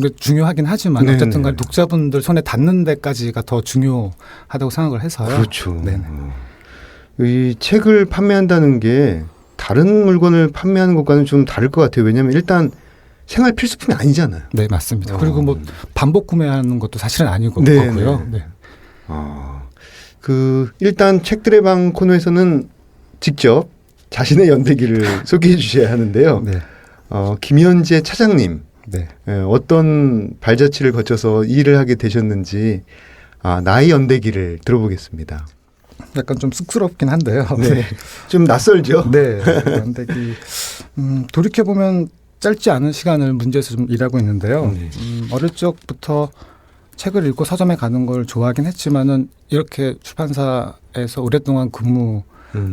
게 중요하긴 하지만 네네. 어쨌든 간에 독자분들 손에 닿는 데까지가 더 중요하다고 생각을 해서요. 그렇죠. 네네. 이 책을 판매한다는 게 다른 물건을 판매하는 것과는 좀 다를 것 같아요. 왜냐하면 일단 생활 필수품이 아니잖아요. 네, 맞습니다. 그리고 뭐 반복 구매하는 것도 사실은 아니고 거고요. 네. 일단 책들의 방 코너에서는 직접 자신의 연대기를 소개해 주셔야 하는데요. 네. 김현재 차장님, 네. 어떤 발자취를 거쳐서 이 일을 하게 되셨는지 나의 연대기를 들어보겠습니다. 약간 좀 쑥스럽긴 한데요. 네. 좀 낯설죠? 네. 연대기. 돌이켜 보면 짧지 않은 시간을 문제에서 좀 일하고 있는데요. 네. 어릴 적부터 책을 읽고 서점에 가는 걸 좋아하긴 했지만은 이렇게 출판사에서 오랫동안 근무를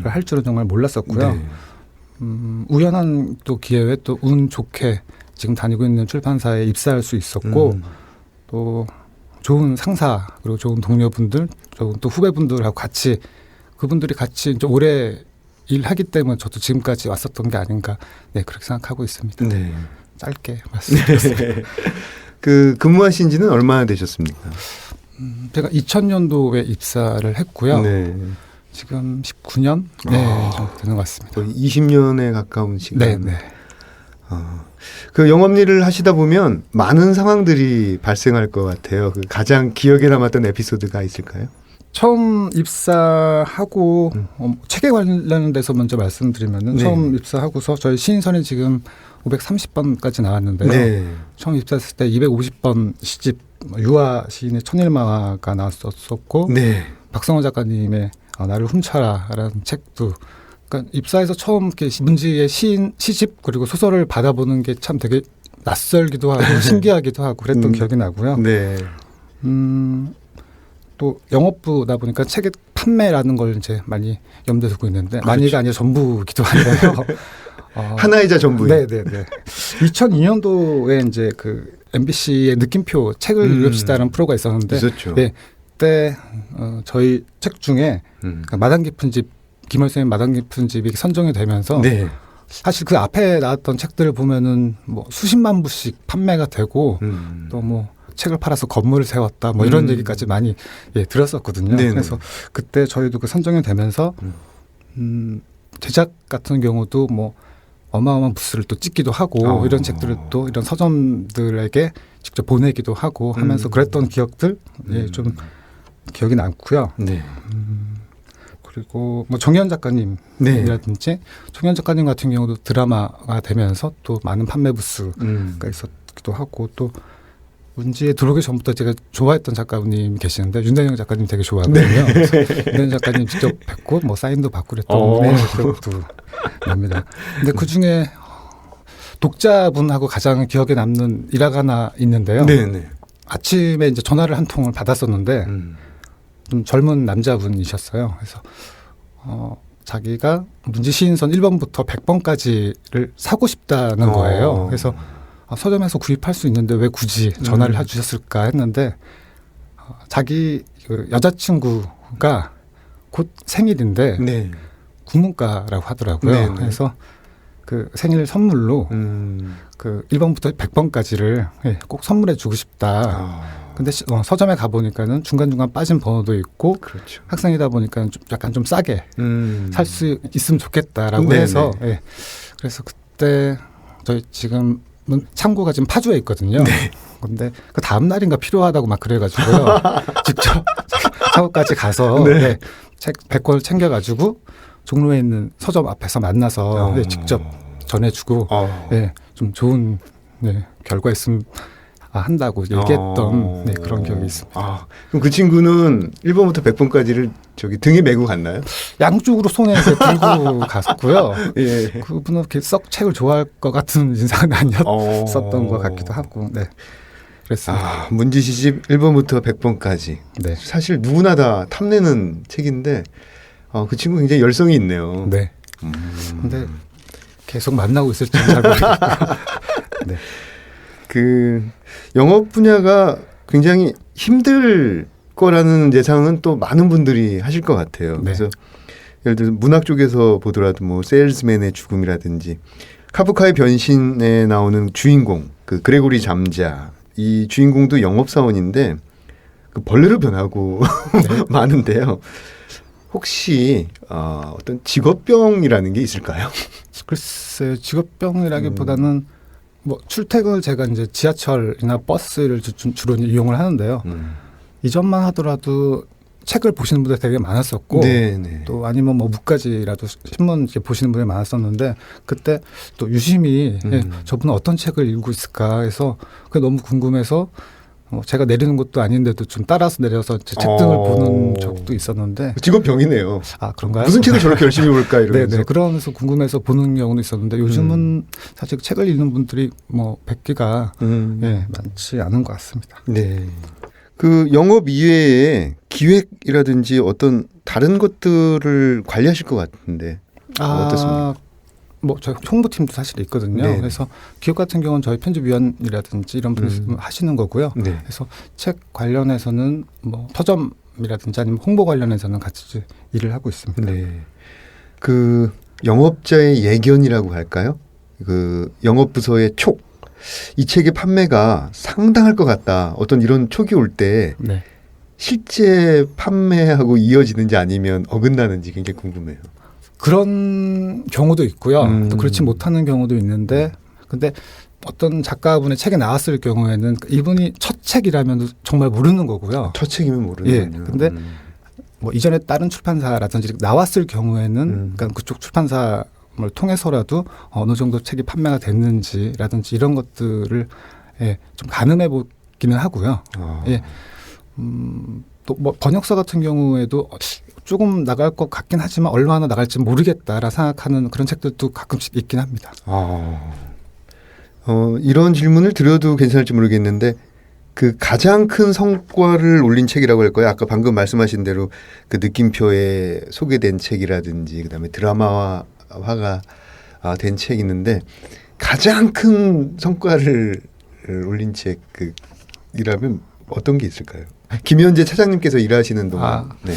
할 줄은 정말 몰랐었고요. 네. 우연한 또 기회에 또 운 좋게 지금 다니고 있는 출판사에 입사할 수 있었고 또 좋은 상사 그리고 좋은 동료분들, 좋은 또 후배분들하고 같이 그분들이 같이 이제 오래 일하기 때문에 저도 지금까지 왔었던 게 아닌가 네 그렇게 생각하고 있습니다. 네. 짧게 말씀드렸습니다. 그 근무하신 지는 얼마나 되셨습니까? 제가 2000년도에 입사를 했고요. 네. 지금 19년 정도 되는 것 같습니다. 거의 20년에 가까운 시간. 네, 네. 그 영업일을 하시다 보면 많은 상황들이 발생할 것 같아요. 그 가장 기억에 남았던 에피소드가 있을까요? 처음 입사하고 책에 관련돼서 먼저 말씀드리면은 네. 처음 입사하고서 저희 신인선이 지금 530번까지 나왔는데요. 네. 처음 입사했을 때 250번 시집 유아 시인의 천일마가 나왔었고 네. 박성호 작가님의 나를 훔쳐라라는 책도 그러니까 입사해서 처음 이렇게 문지의 시집 그리고 소설을 받아보는 게 참 되게 낯설기도 하고 신기하기도 하고 그랬던 기억이 나고요. 네. 또 영업부다 보니까 책의 판매라는 걸 이제 많이 염두에 두고 있는데 그렇죠. 많이가 아니라 전부기도 한데요. 하나이자 전부예요. 네네네. 2002년도에 이제 그 MBC의 느낌표 책을 읽읍시다라는 프로가 있었는데, 있었죠. 네, 그때 저희 책 중에 마당 깊은 집 김월생의 마당 깊은 집이 선정이 되면서 네. 사실 그 앞에 나왔던 책들을 보면은 뭐 수십만 부씩 판매가 되고 또 뭐 책을 팔아서 건물을 세웠다 뭐 이런 얘기까지 많이 들었었거든요. 네네. 그래서 그때 저희도 그 선정이 되면서 제작 같은 경우도 뭐 어마어마한 부스를 또 찍기도 하고 이런 책들을 또 이런 서점들에게 직접 보내기도 하고 하면서 그랬던 기억들 좀 기억이 남고요. 네. 그리고 뭐 정현 작가님이라든지 정현 작가님 같은 경우도 드라마가 되면서 또 많은 판매 부스가 있었기도 하고 또 문지에 들어오기 전부터 제가 좋아했던 작가님이 계시는데 윤대영 작가님 되게 좋아하거든요. 윤대영 작가님 직접 뵙고 뭐 사인도 받고 그랬던 기억도 납니다. 근데 그 중에 독자분하고 가장 기억에 남는 일화가 하나 있는데요. 네네. 아침에 이제 전화를 한 통을 받았었는데 좀 젊은 남자분이셨어요. 그래서 자기가 문지 시인선 1번부터 100번까지를 사고 싶다는 거예요. 그래서 서점에서 구입할 수 있는데 왜 굳이 전화를 해주셨을까 했는데 자기 그 여자친구가 곧 생일인데 네. 국문과라고 하더라고요. 네네. 그래서 그 생일 선물로 그 1번부터 100번까지를 예, 꼭 선물해 주고 싶다. 근데 서점에 가보니까는 중간중간 빠진 번호도 있고 그렇죠. 학생이다 보니까 좀 약간 좀 싸게 살 수 있으면 좋겠다라고 네네. 해서 예. 그래서 그때 저희 지금은 창고가 지금 파주에 있거든요. 네. 근데 그 다음 날인가 필요하다고 막 그래가지고요. 직접 창고까지 가서 네. 네, 책 100권을 챙겨가지고 종로에 있는 서점 앞에서 만나서 네, 직접 전해주고 네, 좀 좋은 네, 결과 있으면 한다고 얘기했던 네, 그런 기억이 있습니다. 그럼 그 친구는 1번부터 100번까지를 저기 등에 메고 갔나요? 양쪽으로 손에 이렇게 들고 갔고요. 예. 그분은 그렇게 썩 책을 좋아할 것 같은 인상은 아니었었던 것 같기도 하고, 네, 그랬습니다. 문지 시집 1번부터 100번까지. 네, 사실 누구나 다 탐내는 책인데 그 친구 굉장히 열성이 있네요. 네. 근데 계속 만나고 있을지는 잘 모르겠고요. 네. 그 영업 분야가 굉장히 힘들 거라는 예상은 또 많은 분들이 하실 것 같아요. 네. 그래서 예를 들어 문학 쪽에서 보더라도 뭐 세일즈맨의 죽음이라든지 카프카의 변신에 나오는 주인공 그 그레고리 잠자 이 주인공도 영업사원인데 그 벌레로 변하고 네. 많은데요. 혹시 어떤 직업병이라는 게 있을까요? 글쎄 직업병이라기보다는 뭐 출퇴근을 제가 이제 지하철이나 버스를 주로 이용을 하는데요. 이전만 하더라도 책을 보시는 분들 되게 많았었고, 네네. 또 아니면 뭐 무까지라도 신문 이렇게 보시는 분들이 많았었는데 그때 또 유심히 저분은 어떤 책을 읽고 있을까 해서 그게 너무 궁금해서 제가 내리는 것도 아닌데도 좀 따라서 내려서 제 책 등을 보는 적도 있었는데 직업병이네요. 아 그런가요? 무슨 책을 저렇게 열심히 볼까 이러면서. 네네 그러면서 궁금해서 보는 경우도 있었는데 요즘은 사실 책을 읽는 분들이 뭐 100개가 네, 많지 않은 것 같습니다. 네. 그 영업 이외에 기획이라든지 어떤 다른 것들을 관리하실 것 같은데 어떻습니까? 뭐 저희 홍보팀도 사실 있거든요. 네. 그래서 기업 같은 경우는 저희 편집위원이라든지 이런 분이 하시는 거고요. 네. 그래서 책 관련해서는 뭐 서점이라든지 아니면 홍보 관련해서는 같이 일을 하고 있습니다. 네. 그 영업자의 예견이라고 할까요? 그 영업 부서의 촉. 이 책의 판매가 상당할 것 같다. 어떤 이런 촉이 올 때 네. 실제 판매하고 이어지는지 아니면 어긋나는지 굉장히 궁금해요. 그런 경우도 있고요. 또 그렇지 못하는 경우도 있는데 근데 어떤 작가분의 책이 나왔을 경우에는 이분이 첫 책이라면 정말 모르는 거고요. 첫 책이면 모르는군요. 예. 근데 뭐 이전에 다른 출판사라든지 나왔을 경우에는 그러니까 그쪽 출판사를 통해서라도 어느 정도 책이 판매가 됐는지라든지 이런 것들을 예, 좀 가늠해 보기는 하고요. 예. 또 뭐 번역사 같은 경우에도 조금 나갈 것 같긴 하지만 얼마나 나갈지 모르겠다라 생각하는 그런 책들도 가끔씩 있긴 합니다. 이런 질문을 드려도 괜찮을지 모르겠는데 그 가장 큰 성과를 올린 책이라고 할까요? 아까 방금 말씀하신 대로 그 느낌표에 소개된 책이라든지 그다음에 드라마화가 된 책이 있는데 가장 큰 성과를 올린 책이라면 어떤 게 있을까요? 김현재 차장님께서 일하시는 동안. 네.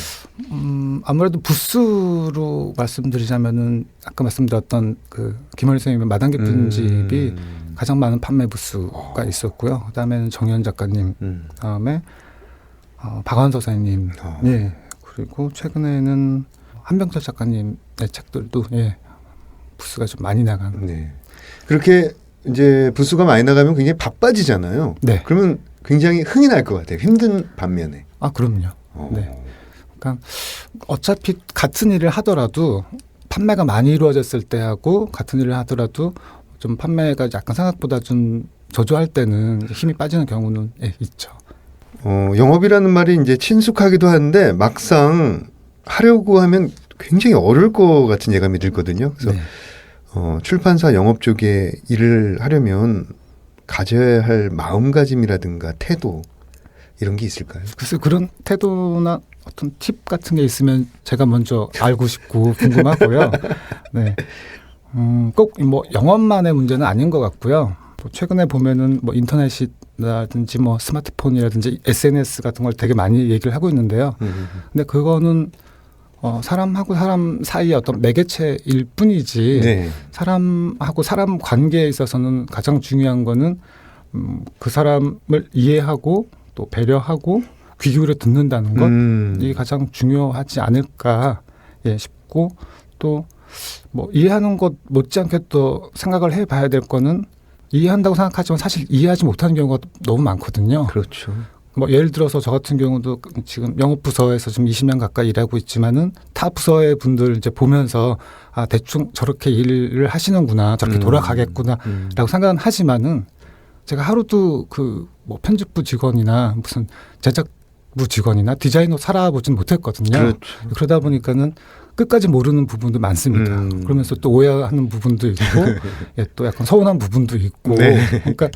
아무래도 부스로 말씀드리자면은 아까 말씀드렸던 그 김원희 선생님의 마당 깊은집이 가장 많은 판매 부스가 있었고요. 그다음에는 정현 작가님, 그다음에 박완서 선생님, 예 그리고 최근에는 한병철 작가님의 책들도 예 부스가 좀 많이 나간. 네. 그렇게 이제 부스가 많이 나가면 굉장히 바빠지잖아요. 네. 그러면 굉장히 흥이 날 것 같아요. 힘든 반면에. 그럼요. 네. 그러니까 어차피 같은 일을 하더라도 판매가 많이 이루어졌을 때하고 같은 일을 하더라도 좀 판매가 약간 생각보다 좀 저조할 때는 힘이 빠지는 경우는 예, 있죠. 영업이라는 말이 이제 친숙하기도 한데 막상 하려고 하면 굉장히 어려울 것 같은 예감이 들거든요. 그래서 네. 출판사 영업 쪽에 일을 하려면 가져야 할 마음가짐이라든가 태도 이런 게 있을까요? 글쎄 그런 태도나 어떤 팁 같은 게 있으면 제가 먼저 알고 싶고 궁금하고요. 네. 꼭 뭐 영업만의 문제는 아닌 것 같고요. 뭐 최근에 보면은 뭐 인터넷이라든지 뭐 스마트폰이라든지 SNS 같은 걸 되게 많이 얘기를 하고 있는데요. 근데 그거는 사람하고 사람 사이의 어떤 매개체일 뿐이지 네. 사람하고 사람 관계에 있어서는 가장 중요한 거는 그 사람을 이해하고 또 배려하고 귀 기울여 듣는다는 것 이게 가장 중요하지 않을까 싶고 또 뭐 이해하는 것 못지않게 또 생각을 해봐야 될 거는 이해한다고 생각하지만 사실 이해하지 못하는 경우가 너무 많거든요. 그렇죠. 뭐 예를 들어서 저 같은 경우도 지금 영업 부서에서 지금 20년 가까이 일하고 있지만은 타 부서의 분들 이제 보면서 아 대충 저렇게 일을 하시는구나 저렇게 돌아가겠구나라고 생각은 하지만은 제가 하루도 그 뭐 편집부 직원이나 무슨 제작부 직원이나 디자이너 살아보진 못했거든요. 그렇죠. 그러다 보니까는 끝까지 모르는 부분도 많습니다. 그러면서 또 오해하는 부분도 있고 또 약간 서운한 부분도 있고 네. 그러니까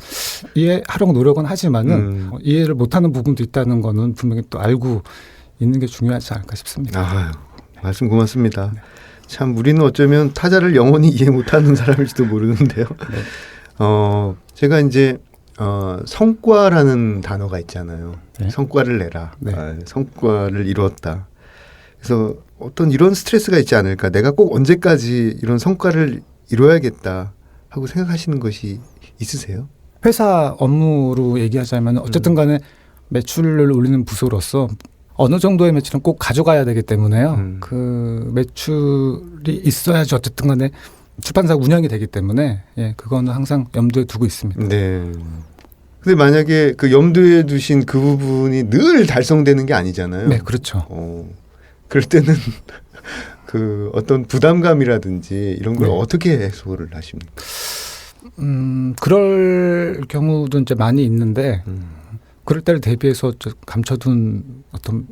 이해하려고 노력은 하지만은 이해를 못하는 부분도 있다는 거는 분명히 또 알고 있는 게 중요하지 않을까 싶습니다. 아, 말씀 고맙습니다. 참 우리는 어쩌면 타자를 영원히 이해 못하는 사람일지도 모르는데요. 제가 이제 성과라는 단어가 있잖아요. 네. 성과를 내라. 네. 성과를 이루었다. 그래서 어떤 이런 스트레스가 있지 않을까. 내가 꼭 언제까지 이런 성과를 이루어야겠다 하고 생각하시는 것이 있으세요? 회사 업무로 얘기하자면 어쨌든 간에 매출을 올리는 부서로서 어느 정도의 매출은 꼭 가져가야 되기 때문에요. 그 매출이 있어야지 어쨌든 간에 출판사 운영이 되기 때문에 그거는 항상 염두에 두고 있습니다. 네. 근데 만약에 그 염두에 두신 그 부분이 늘 달성되는 게 아니잖아요. 네, 그렇죠. 그럴 때는 그 어떤 부담감이라든지 이런 걸 네. 어떻게 해소를 하십니까? 그럴 경우도 이제 많이 있는데 그럴 때를 대비해서 좀 감춰둔 어떤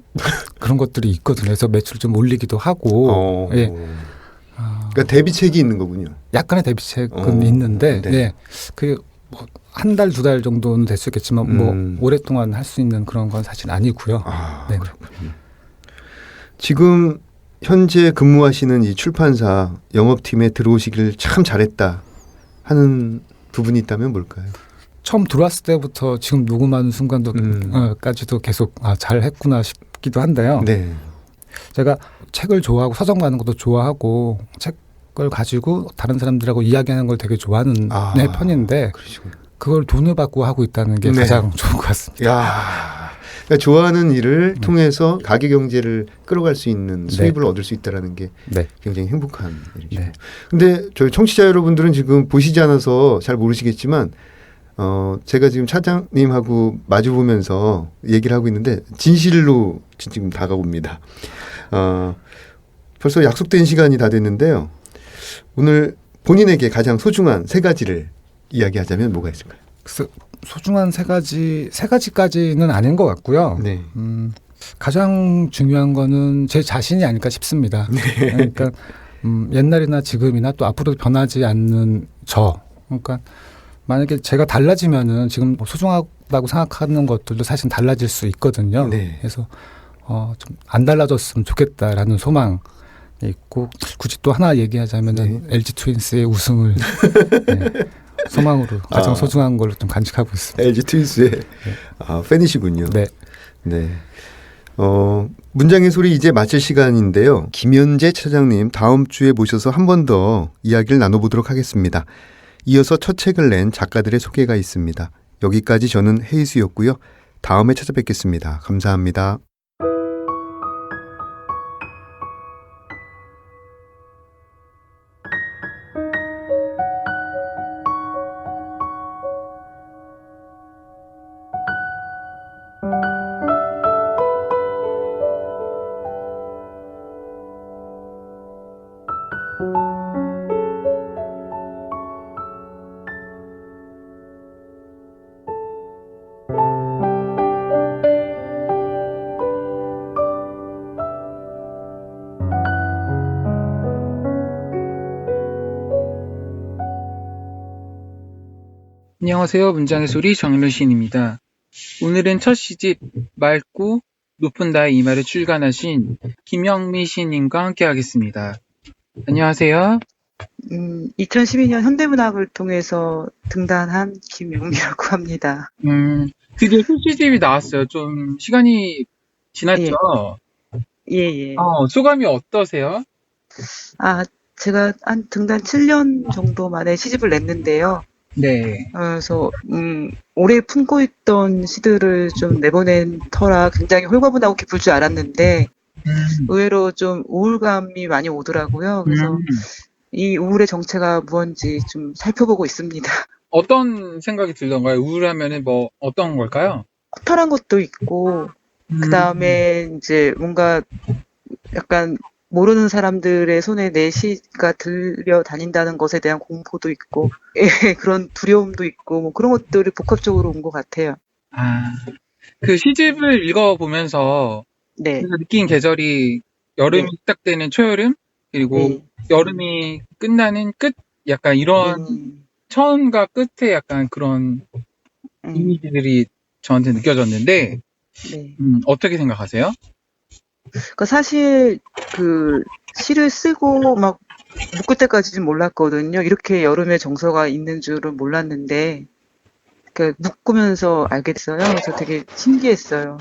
그런 것들이 있거든요. 그래서 매출을 좀 올리기도 하고 그러니까 대비책이 있는 거군요. 약간의 대비책은 있는데 네. 그게 뭐 한 달, 두 달 정도는 될 수 있겠지만 뭐 오랫동안 할 수 있는 그런 건 사실 아니고요. 네. 그렇군요. 지금 현재 근무하시는 이 출판사 영업팀에 들어오시길 참 잘했다 하는 부분이 있다면 뭘까요? 처음 들어왔을 때부터 지금 녹음하는 순간도 까지도 계속 잘했구나 싶기도 한데요. 네. 제가 책을 좋아하고 서점 가는 것도 좋아하고 책을 가지고 다른 사람들하고 이야기하는 걸 되게 좋아하는 편인데 그러시군요. 그걸 돈을 받고 하고 있다는 게 네. 가장 좋은 것 같습니다. 야, 그러니까 좋아하는 일을 통해서 가계 경제를 끌어갈 수 있는 수입을 얻을 수 있다라는 게 네. 굉장히 행복한 일이죠. 네. 근데 저희 청취자 여러분들은 지금 보시지 않아서 잘 모르시겠지만 제가 지금 차장님하고 마주 보면서 얘기를 하고 있는데 진실로 지금 다가옵니다. 벌써 약속된 시간이 다 됐는데요. 오늘 본인에게 가장 소중한 세 가지를 이야기하자면 뭐가 있을까요? 그래서 소중한 세 가지까지는 아닌 것 같고요. 네. 가장 중요한 거는 제 자신이 아닐까 싶습니다. 네. 그러니까 옛날이나 지금이나 또 앞으로도 변하지 않는 저. 그러니까 만약에 제가 달라지면은 지금 소중하다고 생각하는 것들도 사실 달라질 수 있거든요. 네. 그래서 좀 안 달라졌으면 좋겠다라는 소망이 있고 굳이 또 하나 얘기하자면은 LG 트윈스의 우승을 소망으로 가장 소중한 걸로 좀 간직하고 있습니다. LG 트윈스의 팬이시군요. 네. 네. 문장의 소리 이제 마칠 시간인데요. 김현재 차장님 다음 주에 모셔서 한 번 더 이야기를 나눠보도록 하겠습니다. 이어서 첫 책을 낸 작가들의 소개가 있습니다. 여기까지 저는 헤이수였고요. 다음에 찾아뵙겠습니다. 감사합니다. 안녕하세요. 문장의 소리 정일로 시인입니다. 오늘은 첫 시집 맑고 높은 나의 이마를 출간하신 김영미 시인님과 함께 하겠습니다. 안녕하세요. 2012년 현대문학을 통해서 등단한 김영미라고 합니다. 드디어 첫 시집이 나왔어요. 좀 시간이 지났죠? 예. 소감이 어떠세요? 제가 한 등단 7년 정도 만에 시집을 냈는데요. 네. 그래서 오래 품고 있던 시들을 좀 내보낸 터라 굉장히 홀가분하고 기쁠 줄 알았는데 의외로 좀 우울감이 많이 오더라고요. 그래서 이 우울의 정체가 무언지 좀 살펴보고 있습니다. 어떤 생각이 들던가요? 우울하면은 뭐 어떤 걸까요? 허탈한 것도 있고 그 다음에 이제 뭔가 약간 모르는 사람들의 손에 내 시가 들려 다닌다는 것에 대한 공포도 있고, 예, 그런 두려움도 있고, 뭐 그런 것들이 복합적으로 온 것 같아요. 그 시집을 읽어보면서 네. 제가 느낀 계절이 여름이 시작되는 초여름, 그리고 네. 여름이 끝나는 끝? 약간 이런 처음과 끝에 약간 그런 이미지들이 저한테 느껴졌는데, 네. 어떻게 생각하세요? 그러니까 사실 그 시를 쓰고 막 묶을 때까지는 몰랐거든요. 이렇게 여름의 정서가 있는 줄은 몰랐는데 그 묶으면서 알게 됐어요. 그래서 되게 신기했어요.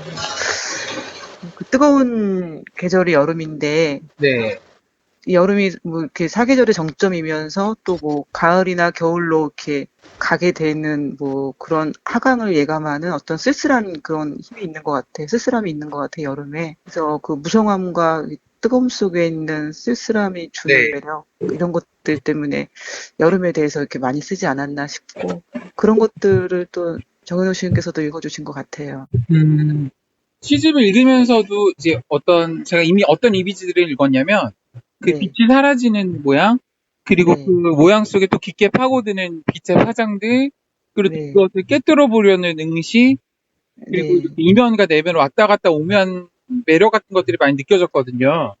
그 뜨거운 계절이 여름인데 네. 이 여름이 뭐 이렇게 사계절의 정점이면서 또 뭐 가을이나 겨울로 이렇게 가게 되는 뭐 그런 하강을 예감하는 어떤 쓸쓸한 그런 힘이 있는 것 같아요. 쓸쓸함이 있는 것 같아요, 여름에. 그래서 그 무성함과 뜨거움 속에 있는 쓸쓸함이 주는 네. 매력, 이런 것들 때문에 여름에 대해서 이렇게 많이 쓰지 않았나 싶고, 그런 것들을 또 정은호 시인께서도 읽어주신 것 같아요. 시집을 읽으면서도 이제 제가 이미 어떤 이미지들을 읽었냐면, 그 네. 빛이 사라지는 모양, 그리고 네. 그 모양 속에 또 깊게 파고드는 빛의 화장들, 그리고 네. 그것을 깨뜨려 보려는 응시, 그리고 네. 이렇게 이면과 내면 왔다 갔다 오면 매력 같은 것들이 많이 느껴졌거든요.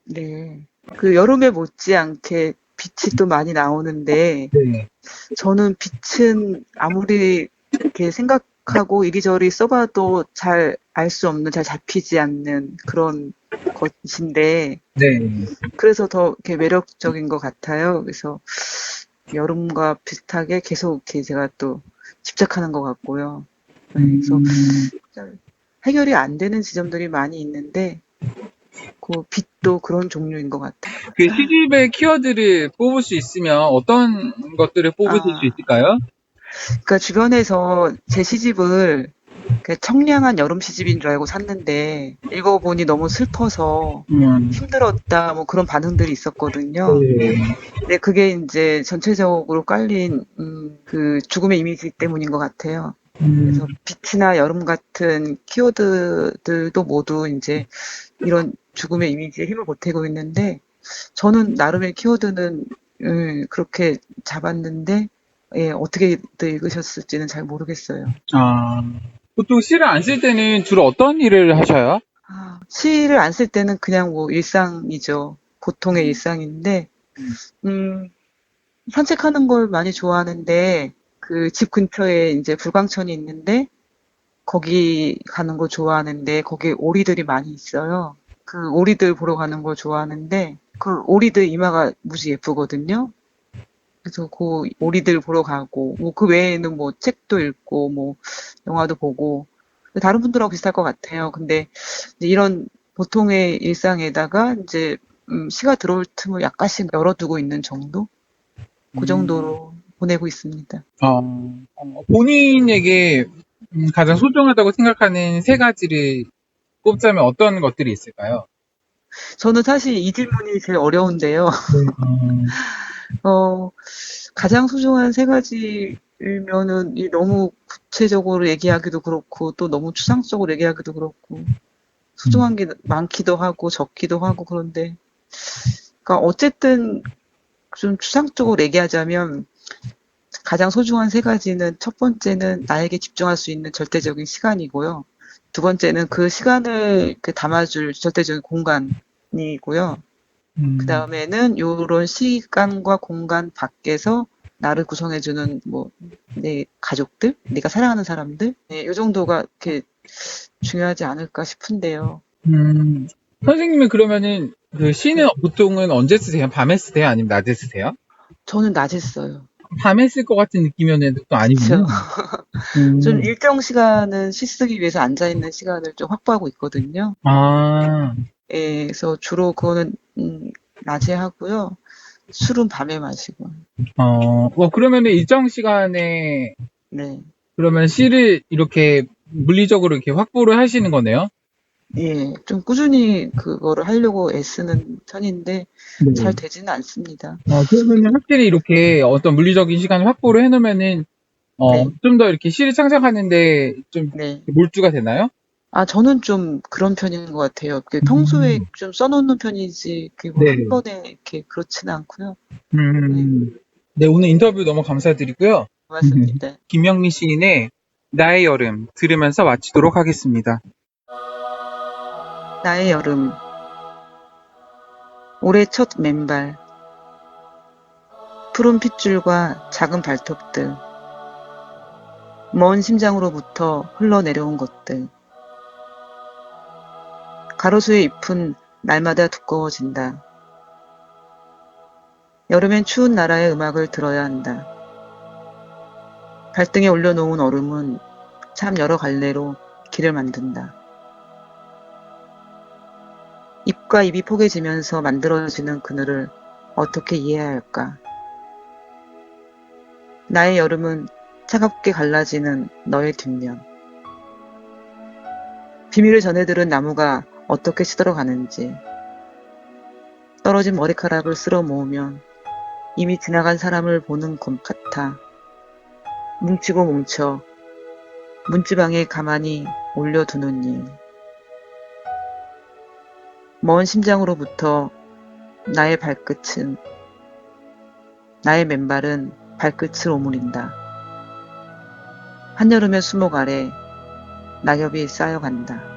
네. 그 여름에 못지않게 빛이 또 많이 나오는데, 네. 저는 빛은 아무리 이렇게 생각하고 이리저리 써봐도 잘 알 수 없는, 잘 잡히지 않는 그런 것인데, 네. 그래서 더 이렇게 매력적인 것 같아요. 그래서 여름과 비슷하게 계속 이렇게 제가 또 집착하는 것 같고요. 네, 그래서 해결이 안 되는 지점들이 많이 있는데, 그 빛도 그런 종류인 것 같아요. 그 시집의 키워드를 뽑을 수 있으면 어떤 것들을 뽑으실 수 있을까요? 그러니까 주변에서 제 시집을 청량한 여름 시집인 줄 알고 샀는데 읽어보니 너무 슬퍼서 힘들었다 뭐 그런 반응들이 있었거든요. 네. 근데 그게 이제 전체적으로 깔린 그 죽음의 이미지 때문인 것 같아요. 그래서 빛이나 여름 같은 키워드들도 모두 이제 이런 죽음의 이미지에 힘을 보태고 있는데 저는 나름의 키워드는 그렇게 잡았는데 어떻게 읽으셨을지는 잘 모르겠어요. 보통 시를 안 쓸 때는 주로 어떤 일을 하셔요? 시를 안 쓸 때는 그냥 뭐 일상이죠. 보통의 일상인데, 산책하는 걸 많이 좋아하는데, 그 집 근처에 이제 불광천이 있는데, 거기 가는 거 좋아하는데, 거기에 오리들이 많이 있어요. 그 오리들 보러 가는 거 좋아하는데, 그 오리들 이마가 무지 예쁘거든요. 그래서 그 오리들 보러 가고, 뭐 그 외에는 뭐 책도 읽고, 뭐 영화도 보고, 다른 분들하고 비슷할 것 같아요. 근데 이제 이런 보통의 일상에다가 이제 시가 들어올 틈을 약간씩 열어두고 있는 정도? 그 정도로 보내고 있습니다. 본인에게 가장 소중하다고 생각하는 세 가지를 꼽자면 어떤 것들이 있을까요? 저는 사실 이 질문이 제일 어려운데요. 가장 소중한 세 가지면은 너무 구체적으로 얘기하기도 그렇고 또 너무 추상적으로 얘기하기도 그렇고 소중한 게 많기도 하고 적기도 하고 그런데 그러니까 어쨌든 좀 추상적으로 얘기하자면 가장 소중한 세 가지는 첫 번째는 나에게 집중할 수 있는 절대적인 시간이고요. 두 번째는 그 시간을 담아줄 절대적인 공간이고요. 그 다음에는 요런 시간과 공간 밖에서 나를 구성해주는 내 가족들, 내가 사랑하는 사람들, 요 정도가 이렇게 중요하지 않을까 싶은데요. 선생님은 그러면은 그 시는 보통은 언제 쓰세요? 밤에 쓰세요? 아니면 낮에 쓰세요? 저는 낮에 써요. 밤에 쓸 것 같은 느낌이었는데 또 아니군요. 좀 일정 시간은 시 쓰기 위해서 앉아있는 시간을 좀 확보하고 있거든요. 에서 주로 그거는 낮에 하고요. 술은 밤에 마시고. 그러면은 일정 시간에 네. 그러면 시를 이렇게 물리적으로 이렇게 확보를 하시는 거네요? 예, 좀 꾸준히 그거를 하려고 애쓰는 편인데 네. 잘 되지는 않습니다. 그러면 확실히 이렇게 어떤 물리적인 시간을 확보를 해놓으면은 네. 좀 더 이렇게 시를 창작하는데 좀 네. 몰두가 되나요? 저는 좀 그런 편인 것 같아요. 평소에 좀 써놓는 편이지, 네. 한 번에 이렇게 그렇지는 않고요. 네, 오늘 인터뷰 너무 감사드리고요. 고맙습니다. 김영미 시인의 나의 여름 들으면서 마치도록 하겠습니다. 나의 여름. 올해 첫 맨발. 푸른 핏줄과 작은 발톱들. 먼 심장으로부터 흘러내려온 것들. 가로수의 잎은 날마다 두꺼워진다. 여름엔 추운 나라의 음악을 들어야 한다. 발등에 올려놓은 얼음은 참 여러 갈래로 길을 만든다. 잎과 잎이 포개지면서 만들어지는 그늘을 어떻게 이해해야 할까? 나의 여름은 차갑게 갈라지는 너의 뒷면. 비밀을 전해들은 나무가 어떻게 시들어가는지. 떨어진 머리카락을 쓸어 모으면 이미 지나간 사람을 보는 것 같아. 뭉치고 뭉쳐 문지방에 가만히 올려두는 일. 먼 심장으로부터 나의 맨발은 발끝을 오므린다. 한여름의 수목 아래 낙엽이 쌓여간다.